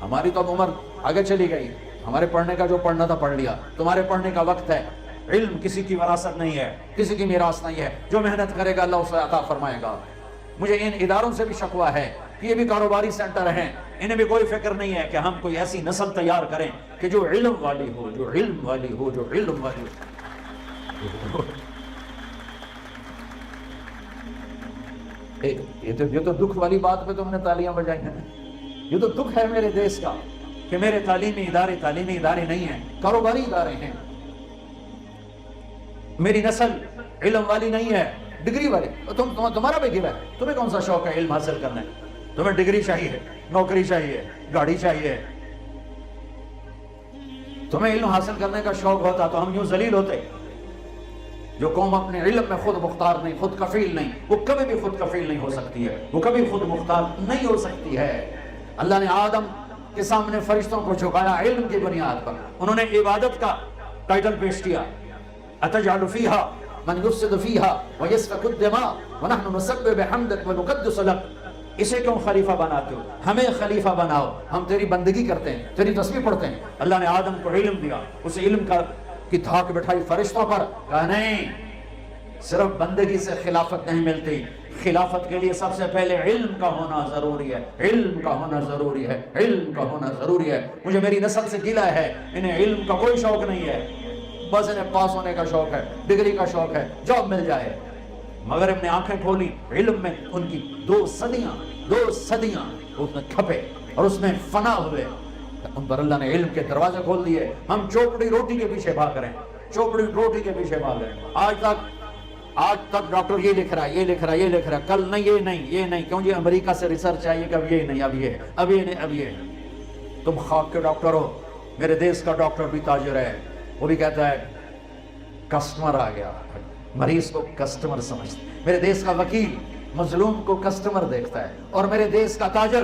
ہماری تو اب عمر آگے چلی گئی, ہمارے پڑھنے کا جو پڑھنا تھا پڑھ لیا. تمہارے پڑھنے کا وقت ہے. علم کسی کی وراثت نہیں ہے, کسی کی میراث نہیں ہے. جو محنت کرے گا اللہ اسے عطا فرمائے گا. مجھے ان اداروں سے بھی شکوہ ہے کہ یہ بھی کاروباری سینٹر ہیں, انہیں بھی کوئی فکر نہیں ہے کہ ہم کوئی ایسی نسل تیار کریں کہ جو علم والی ہو, جو علم والی ہو, جو علم والی ہو. یہ تو دکھ والی بات پہ تم نے تالیاں بجائی ہیں. یہ تو دکھ ہے میرے دیش کا کہ میرے تعلیمی ادارے نہیں ہیں, کاروباری ادارے ہیں. میری نسل علم والی نہیں ہے, ڈگری والے. تمہارا بھی گلا ہے, تمہیں کون سا شوق ہے علم حاصل کرنا ہے؟ تمہیں ڈگری چاہیے, نوکری چاہیے, گاڑی چاہیے. تمہیں علم حاصل کرنے کا شوق ہوتا تو ہم یوں ذلیل ہوتے. جو قوم اپنے علم میں خود مختار نہیں, خود کفیل نہیں, وہ کبھی بھی خود کفیل نہیں ہو سکتی ہے, وہ کبھی خود مختار نہیں ہو سکتی ہے. اللہ نے آدم کے سامنے فرشتوں کو جھکایا علم کی بنیاد پر. انہوں نے عبادت کا ٹائٹل پیش کیا, اتجعل فیہا من یفسد فیہا ویسفک الدماء ونحن نسبح بحمدک ونقدس لک. اسے کیوں خلیفہ بناتے ہو؟ ہمیں خلیفہ بناؤ, ہم تیری بندگی کرتے ہیں, تیری تسبیح پڑھتے ہیں. اللہ نے آدم کو علم دیا, اسے علم کی دھاک بٹھائی فرشتوں پر. کہا نہیں, صرف بندگی سے خلافت نہیں ملتی, خلافت کے لیے سب سے پہلے علم کا ہونا ضروری ہے. علم کا ہونا ضروری ہے, علم کا ہونا ضروری ہے. مجھے میری نسل سے گلہ ہے, انہیں علم کا کوئی شوق نہیں ہے, بس انہیں پاس ہونے کا شوق ہے, ڈگری کا شوق ہے, جاب مل جائے. مغرب نے آنکھیں کھولی, علم میں ان کی 2 صدیاں اس میں کھپے اور اس میں فنا ہوئے. ان پر اللہ نے علم کے دروازے کھول دیے. ہم چوپڑی روٹی کے پیچھے بھاگ رہے ہیں, چوپڑی روٹی کے پیچھے بھاگ رہے ہیں. آج تک ڈاکٹر یہ لکھ رہا ہے, کل نہیں, یہ نہیں, کیوں جی امریکہ سے ریسرچ آئیے کہ اب یہ نہیں, اب یہ. تم خواب کے ڈاکٹر ہو. میرے دیش کا ڈاکٹر بھی تاجر ہے, وہ بھی کہتا ہے کسٹمر آ گیا, مریض کو کسٹمر سمجھتا. میرے دیش کا وکیل مظلوم کو کسٹمر دیکھتا ہے, اور میرے دیش کا تاجر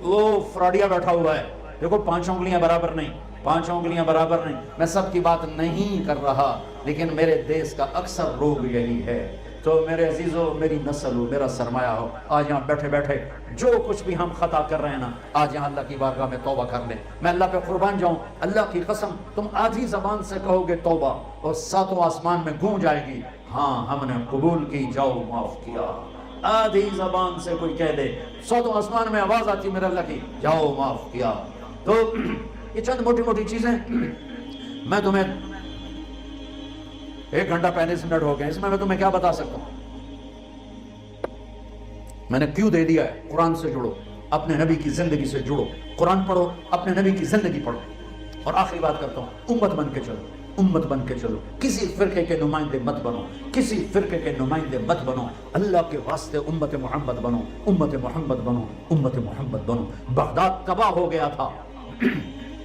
وہ فراڈیا بیٹھا ہوا ہے. دیکھو 5 انگلیاں برابر نہیں. میں سب کی بات نہیں کر رہا, لیکن میرے دیش کا اکثر روگ یہی ہے. تو میرے عزیزو, میری نسل ہو, میرا سرمایہ ہو, آج یہاں بیٹھے بیٹھے جو کچھ بھی ہم خطا کر رہے ہیں نا, آج یہاں اللہ کی بارگاہ میں توبہ کر لیں. میں اللہ پہ قربان جاؤں, اللہ کی قسم, تم آدھی زبان سے کہو گے توبہ, اور 7 آسمان میں گونج جائے گی, ہاں ہم نے قبول کی, جاؤ معاف کیا. آدھی زبان سے کوئی کہہ دے, 7 آسمان میں آواز آتی میرے اللہ کی, جاؤ معاف کیا. تو یہ چند موٹی چیزیں, میں تمہیں 1 گھنٹہ 35 منٹ ہو گئے, اس میں تمہیں کیا بتا سکتا ہوں. میں نے کیوں دے دیا ہے, قرآن سے جڑو, اپنے نبی کی زندگی سے جڑو, قرآن پڑھو, اپنے نبی کی زندگی پڑھو. اور آخری بات کرتا ہوں, امت بن کے چلو, کسی فرقے کے نمائندے مت بنو, اللہ کے واسطے امت محمد بنو. بغداد تباہ ہو گیا تھا,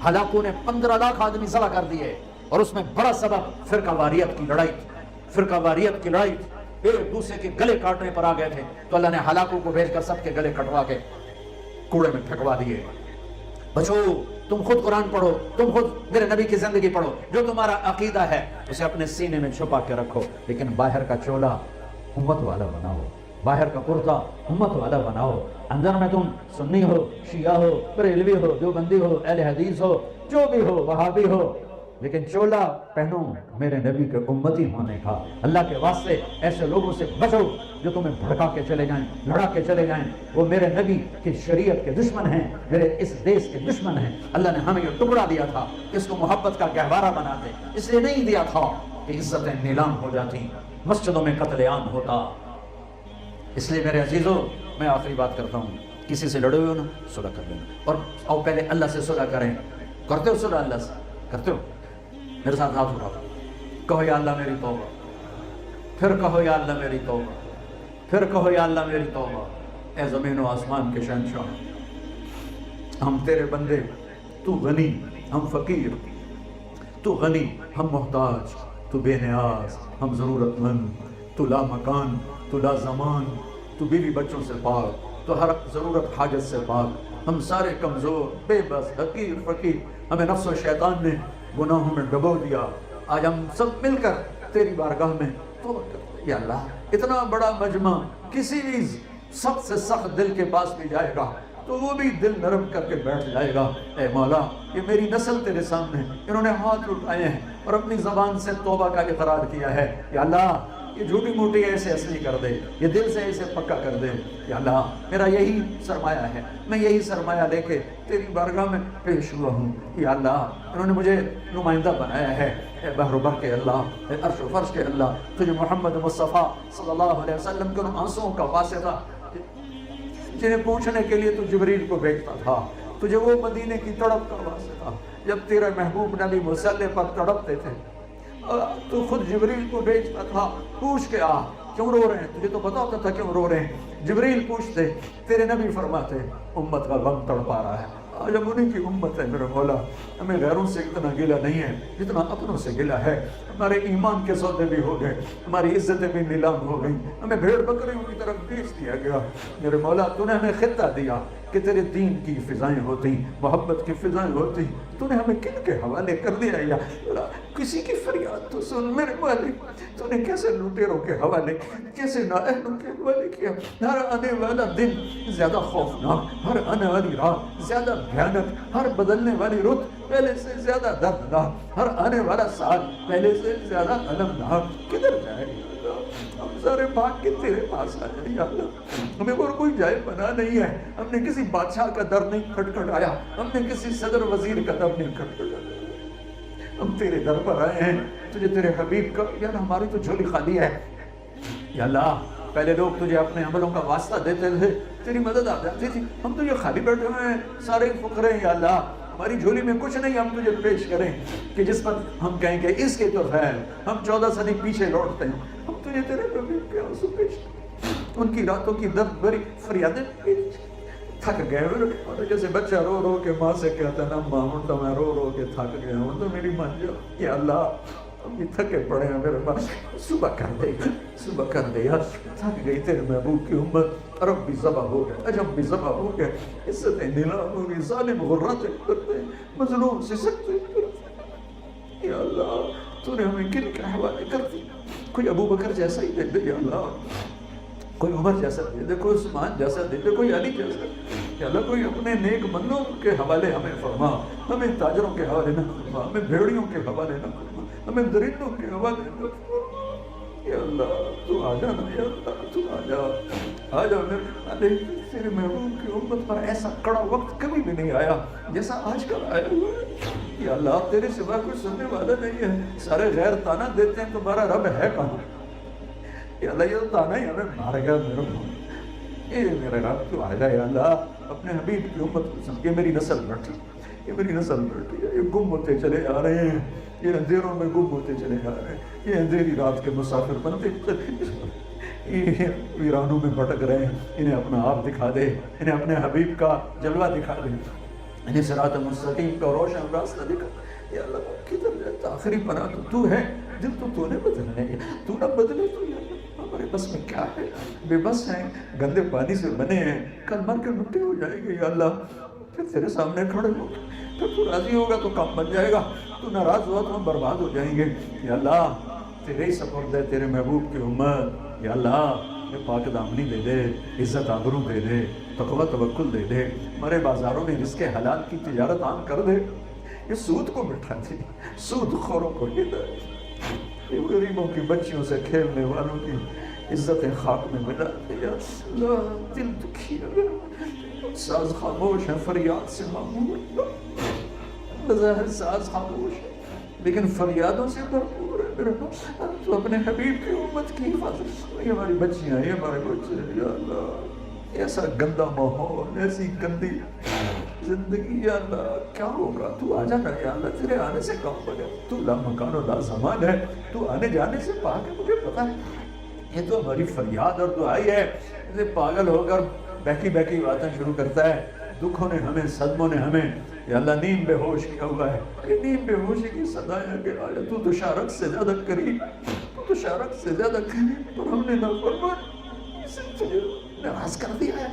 ہلاکوں نے 15 لاکھ آدمی ذبح کر دیے, اور اس میں بڑا سبب فرقہ واریت کی لڑائی تھی. ایک دوسرے کے گلے کاٹنے پر آ گئے تھے, تو اللہ نے ہلاکوں کو بھیج کر سب کے گلے کٹوا کے کوڑے میں پھینکوا دیے. بچو, تم خود قرآن پڑھو, تم خود میرے نبی کی زندگی پڑھو. جو تمہارا عقیدہ ہے اسے اپنے سینے میں چھپا کے رکھو, لیکن باہر کا چولا امت والا بناؤ, باہر کا کرتا امت والا بناؤ. اندر میں تم سنی ہو, شیعہ ہو, بریلوی ہو, دیوبندی ہو, اہل حدیث ہو, جو بھی ہو, وہابی ہو, لیکن چولا پہنو میرے نبی کے امتی ہونے کا. اللہ کے واسطے ایسے لوگوں سے بچو جو تمہیں بھڑکا کے چلے جائیں, لڑا کے چلے جائیں. وہ میرے نبی کی شریعت کے دشمن ہیں, میرے اس دیش کے دشمن ہیں. اللہ نے ہمیں یہ ٹکڑا دیا تھا, اس کو محبت کا گہوارہ بناتے, اس لیے نہیں دیا تھا کہ عزتیں نیلام ہو جاتی, مسجدوں میں قتل عام ہوتا. اس لیے میرے عزیزو, میں آخری بات کرتا ہوں, کسی سے لڑے ہوئے ہو نا, صلح کر لینا, اور پہلے اللہ سے صلح کریں. کرتے ہو صلح اللہ سے؟ کرتے ہو؟ میرے ساتھ ہاتھ اٹھاؤ, کہو یا اللہ میری توبہ, پھر کہو یا اللہ میری توبہ, پھر کہو یا اللہ میری توبہ. اے زمین و آسمان کے شہنشاہ, ہم تیرے بندے, تو غنی ہم فقیر, تو غنی ہم محتاج, تو بے نیاز، ہم ضرورت مند، تو لا مکان، تو لا زمان، تو بیوی بچوں سے پاک، تو ہر ضرورت حاجت سے پاک، ہم سارے کمزور، بے بس، حقیر، فقیر، ہمیں نفس و شیطان نے گناہوں میں ڈبو دیا، آج ہم سب مل کر تیری بارگاہ میں توبہ کرتے ہیں۔ یا اللہ، اتنا بڑا مجمع کسی بھی سخت سے سخت دل کے پاس بھی جائے گا تو وہ بھی دل نرم کر کے بیٹھ جائے گا۔ اے مولا، یہ میری نسل تیرے سامنے، انہوں نے ہاتھ اٹھائے ہیں اور اپنی زبان سے توبہ کا اقرار کیا ہے۔ یا اللہ، یہ جھوٹی موٹی ایسے اصلی کر دے، یہ دل سے ایسے پکا کر دے۔ یا اللہ، میرا یہی سرمایہ ہے، میں یہی سرمایہ لے کے تیری بارگاہ میں پیش ہوا ہوں۔ یا اللہ، انہوں نے مجھے نمائندہ بنایا ہے۔ اے بحر و بر کے اللہ، اے عرش و فرش کے اللہ، تجھے محمد مصطفیٰ صلی اللہ علیہ وسلم کے ان آنسوؤں کا واسطہ جنہیں پوچھنے کے لیے تو جبریل کو بھیجتا تھا، تجھے وہ مدینے کی تڑپ کا واسطہ جب تیرے محبوب نبی مصلی پر تڑپتے تھے تو خود جبریل کو بھیجتا تھا، پوچھ کے آ کیوں رو رہے ہیں، تجھے تو پتا ہوتا تھا کیوں رو رہے ہیں۔ جبریل پوچھتے، تیرے نبی فرماتے امت کا غم تڑپا رہا ہے۔ آج ہم انہیں کی امت ہے میرے مولا، ہمیں غیروں سے اتنا گلہ نہیں ہے جتنا اپنوں سے گلہ ہے۔ ہمارے ایمان کے سودے بھی ہو گئے، ہماری عزتیں بھی نیلام ہو گئی، ہمیں بھیڑ بکریوں کی طرف بیچ دیا گیا۔ میرے مولا، تو نے ہمیں خطہ دیا کہ تیرے دین کی فضائیں ہوتی، محبت کی فضائیں ہوتی، تو نے ہمیں کن کے حوالے کر دیا؟ یا اللہ، کسی کی فریاد تو سن میرے مالک، تو نے کیسے لٹیروں کے حوالے، کیسے نااہلوں کے حوالے کیا۔ ہر آنے والا دن زیادہ خوفناک، ہر آنے والی رات زیادہ بھیانک، ہر بدلنے والی رت پہلے سے زیادہ دردناک، ہر آنے والا سال پہلے سے زیادہ المناک۔ کدھر جائے گا؟ ہم سارے بھاگ کے تیرے پاس آ جائیں یا اللہ، ہمیں اور کوئی جائے پناہ نہیں ہے۔ ہم نے کسی بادشاہ کا در نہیں کھٹکھٹایا، ہم نے کسی صدر وزیر کا در نہیں کھٹکھٹایا، ہم تیرے در پر آئے ہیں، تجھے تیرے حبیب کا۔ یا اللہ، ہماری تو جھولی خالی ہے یا اللہ۔ پہلے لوگ تجھے اپنے عملوں کا واسطہ دیتے تھے، تیری مدد آ جاتی تھی، ہم تو یہ خالی بیٹھے ہوئے ہیں، سارے فقرے ہیں یا اللہ۔ ہماری جھولی میں کچھ نہیں ہم تجھے پیش کریں کہ جس پر ہم کہیں کہ اس کے تو خیر، ہم 14 صدی پیچھے لوٹتے ہیں، ہم تجھے تیرے حبیب کے آنسو پیش کریں، ان کی راتوں کی درد بھری فریادیں پیش۔ تھک گئے اور جیسے بچہ رو رو کے ماں سے کہتا ہے نا، ماں ہوں تو میں رو رو کے تھک گیا ہوں، تو میری ماں جو یا اللہ ہم بھی تھکے پڑے ہیں میرے پاس، صبح کر دے گا، صبح کر دے گا۔ تھک گئی تیرے محبوب کی امت، عرب بھی ذبح ہو گئے، عجم بھی ذبح ہو گئے، عزتیں نیلام ہو گئی، ظالم غراتیں کرتے ہیں، مظلوم سے سکتے کرتے ہیں۔ یا اللہ، تو نے ہمیں کن کے حوالے کر دی؟ کوئی ابو بکر جیسا ہی دے دے یا اللہ، کوئی عمر جیسا دے دے، کوئی عثمان جیسا دے دے، کوئی علی جیسا۔ یا اللہ، کوئی اپنے نیک بندوں کے حوالے ہمیں فرما، ہمیں تاجروں کے حوالے نہ فرما، ہمیں بھیڑیوں کے حوالے نہ فرما، ہمیں درندوں کے حوالے نہ فرما۔ یا اللہ، تو آ جانا، یا اللہ تو آ جا، آ جا میرے مالک۔ تیرے محبوب کی امت پر ایسا کڑا وقت کبھی بھی نہیں آیا جیسا آج کل آیا ہوا ہے۔ یا اللہ، تیرے سوا کوئی سننے والا نہیں ہے، سارے غیر تانا دیتے ہیں، تمہارا رب ہے کہاں؟ یا اللہ، یہ تانا ہی ہمیں مار گیا میرے مالک۔ اے میرے رب تو آ جا یا اللہ، اپنے حبیب کی امت کو سن۔ یہ میری نسل بیٹھی، یہ میری نسل بیٹھی ہے، یہ گم ہوتے چلے آ رہے ہیں، یہ اندھیروں میں گم ہوتے چلے آ رہے ہیں، یہ اندھیری رات کے مسافر بنتے چلے، یہ ویرانوں میں بھٹک رہے ہیں۔ انہیں اپنا آپ دکھا دے، انہیں اپنے حبیب کا جلوہ دکھا دے، انہیں صراط مستقیم کا روشن راستہ دکھا۔ یا اللہ، کدھر جاتا؟ آخری پناہ تو ہے، دل تو نے بدلنے ہے، تو نہ بدلے تو یا اللہ ہمارے بس میں کیا ہے؟ بے بس ہیں، گندے پانی سے بنے ہیں، کل مر کے مٹی ہو جائیں گے یا اللہ، پھر تیرے سامنے کھڑے ہو گے، پھر تو راضی ہوگا تو کام بن جائے گا، تو ناراض ہوا تو ہم برباد ہو جائیں گے۔ یا اللہ، تیرے ہی سپرد ہے تیرے محبوب کی امت۔ یا اللہ، یہ پاک دامنی دے دے، عزت آبرو دے دے، تقوی توکل دے دے، ہمارے بازاروں میں رزق حلال کی تجارت عام کر دے، یہ سود کو مٹھا دے، سود خوروں کو ہدایت، یہ غریبوں کی بچیوں سے کھیلنے والوں کی عزتیں خاک میں ملا دے۔ یا اللہ، دل دکھی ہے، ساز خاموش ہے، فریاد سے معمور، بظاہر ساز خاموش ہے لیکن فریادوں سے بھرپور ہے میرے پاس۔ تو اپنے حبیب کی امت کی حفاظت، یہ ہماری بچیاں، یہ ہمارے بچے، یا اللہ ایسا گندا ماحول، ایسی گندی زندگی، یا اللہ کیا ہوگا؟ تو آ جانا یا اللہ، تیرے آنے سے کم پڑے، تو لا مکان و لا زمان ہے، تو آنے جانے سے پاک ہے، مجھے پتا ہے۔ یہ تو ہماری فریاد اور دعائی ہے، اسے پاگل ہو کر بہکی بہکی باتیں شروع کرتا ہے، دکھوں نے ہمیں، صدموں نے ہمیں یا اللہ نیم بے ہوش کیا ہوا ہے. یہ نیم بے ہوشی کی صدایا کہ آیا تو تو شارک سے زیادہ قریب، تو تو شارک سے زیادہ قریب، پر ہم نے نافرمان سے تجھے ناراض کر دیا ہے.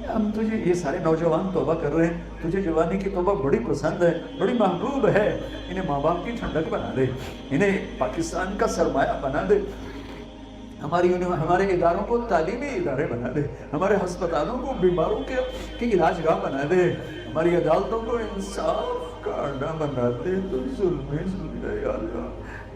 ہم تجھے، یہ سارے نوجوان توبہ کر رہے ہیں، تجھے جوانی کی توبہ بڑی پسند ہے، بڑی محبوب ہے. انہیں ماں باپ کی ٹھنڈک بنا دے، انہیں پاکستان کا سرمایہ بنا دے، ہمارے اداروں کو تعلیمی ادارے بنا دے، ہمارے ہسپتالوں کو بیماروں کے علاج گاہ بنا دے، ہماری عدالتوں کو انصاف کا اڈا بنا دے. تو ظلم ہی ظلم ہے یا اللہ.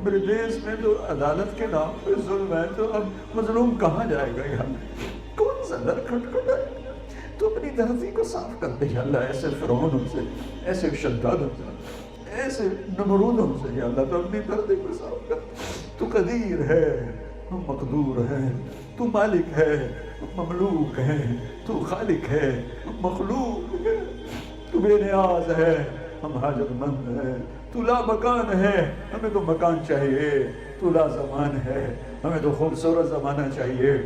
میرے دیش میں تو عدالت کے نام پہ ظلم ہے، تو اب مظلوم کہاں جائے گا یا اللہ؟ کون سا در کھٹکھٹائے گا؟ تو اپنی دھرتی کو صاف کر دے یا اللہ، ایسے فرعونوں سے، ایسے شدادوں سے، ایسے نمرودوں سے یا اللہ، تو اپنی دھرتی کو صاف کر. تو قدیر ہے، مقدور ہے، تو مالک ہے، مملوک ہے، تو خالق ہے، مخلوق ہے، تو بے نیاز ہے، ہم حاجت مند ہیں. تو لا مکان ہے، ہمیں تو مکان چاہیے. تو لا زمان ہے، ہمیں تو خوبصورت زمانہ چاہیے.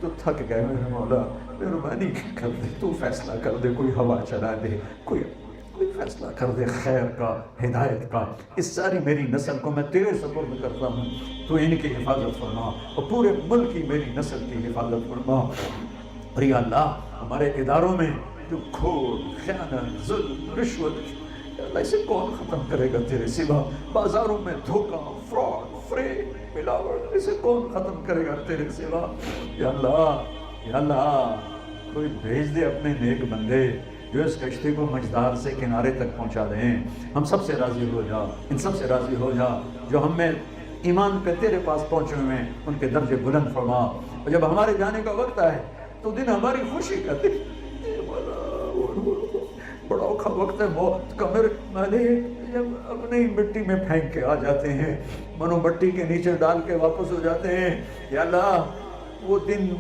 تو تھک گئے میرے مولا، مہربانی کر دے، تو فیصلہ کر دے، کوئی ہوا چلا دے، کوئی فیصلہ کر دے خیر کا، ہدایت کا. اس ساری میری نسل کو میں تیرے سپرد کرتا ہوں، تو ان کی حفاظت فرما، اور پورے ملک کی میری نسل کی حفاظت فرما. اور یا اللہ ہمارے اداروں میں جو کھوٹ، خیانت، ظلم، رشوت، یا اللہ اسے کون ختم کرے گا تیرے سوا؟ بازاروں میں دھوکہ، فراڈ، فریب، ملاوٹ، اسے کون ختم کرے گا تیرے سوا؟ یا اللہ، یا اللہ کوئی بھیج دے اپنے نیک بندے جو اس کشتی کو مجدار سے کنارے تک پہنچا دیں. ہم سب سے راضی ہو جا، ان سب سے راضی ہو جا جو ہم میں ایمان پہ تیرے پاس پہنچے ہوئے ہیں، ان کے درجے بلند فرما. اور جب ہمارے جانے کا وقت آئے تو دن ہماری خوشی کا دن، بڑا اوکھا وقت ہے موت کا میرے مالک، جب اپنی مٹی میں پھینک کے آ جاتے ہیں، منو مٹی کے نیچے ڈال کے واپس ہو جاتے ہیں. یا اللہ وہ دن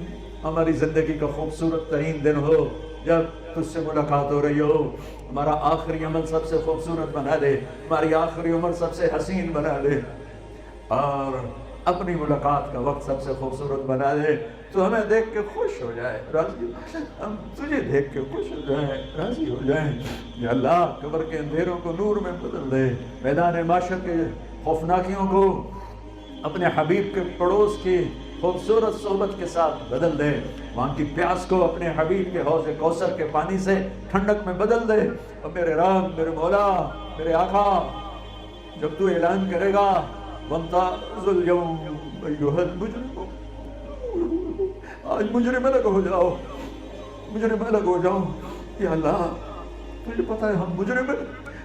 ہماری زندگی کا خوبصورت ترین دن ہو جب تجھ سے ملاقات ہو رہی ہو. ہمارا آخری عمل سب سے خوبصورت بنا دے، ہماری آخری عمر سب سے حسین بنا دے، اور اپنی ملاقات کا وقت سب سے خوبصورت بنا دے. تو ہمیں دیکھ کے خوش ہو جائے، راضی، ہم تجھے دیکھ کے خوش ہو جائیں، راضی ہو جائیں. یا اللہ قبر کے اندھیروں کو نور میں بدل دے، میدان معاشر کے خوفناکیوں کو اپنے حبیب کے پڑوس کی خوبصورت صحبت کے ساتھ بدل دے، وہاں کی پیاس کو اپنے حبیب کے حوض کوثر کے پانی سے ٹھنڈک میں بدل دے. اور میرے رب، میرے مولا، میرے آقا، جب تو اعلان کرے گا وَامْتَازُوا الْيَوْمَ أَيُّهَا الْمُجْرِمُونَ، آج مجرم الگ ہو جاؤ، مجرم الگ ہو جاؤ. یا اللہ تجھے پتہ ہے ہم مجرم ہیں،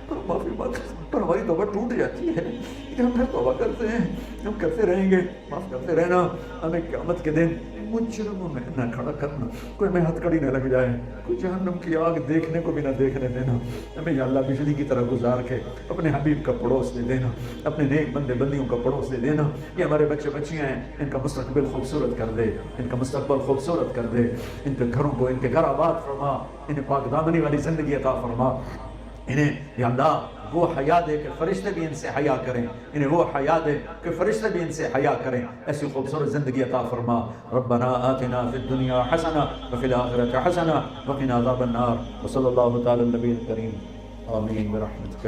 پر معافی مانگ، پر ہماری توبہ ٹوٹ جاتی ہے، لیکن ہم پھر توبہ کرتے ہیں، ہم کرتے رہیں گے. معاف کرتے رہنا. ہمیں قیامت کے دن مجرموں میں نہ کھڑا کرنا، کوئی ہمیں ہتھ کڑی نہ لگ جائے، کوئی جہنم کی آگ دیکھنے کو بھی نہ دیکھنے دینا. ہمیں یا اللہ بجلی کی طرح گزار کے اپنے حبیب کا پڑوس دے دینا، اپنے نیک بندے بندیوں کا پڑوس دے دینا. یہ ہمارے بچے بچیاں ہیں، ان کا مستقبل خوبصورت کر دے، ان کا مستقبل خوبصورت کر دے. ان کے گھروں کو، ان کے گھر آباد فرما، انہیں پاک دامنی والی زندگی عطا فرما. انہیں یا اللہ وہ حیا دے کہ فرشتے بھی ان سے حیا کریں، انہیں وہ حیا دے کہ فرشتے بھی ان سے حیا کریں. ایسی خوبصورت زندگی عطا فرما. ربنا آتنا فی الدنیا حسنہ وفی الآخرۃ حسنہ وقنا عذاب النار. وصلی اللہ تعالی علی النبی الکریم. آمین برحمتک.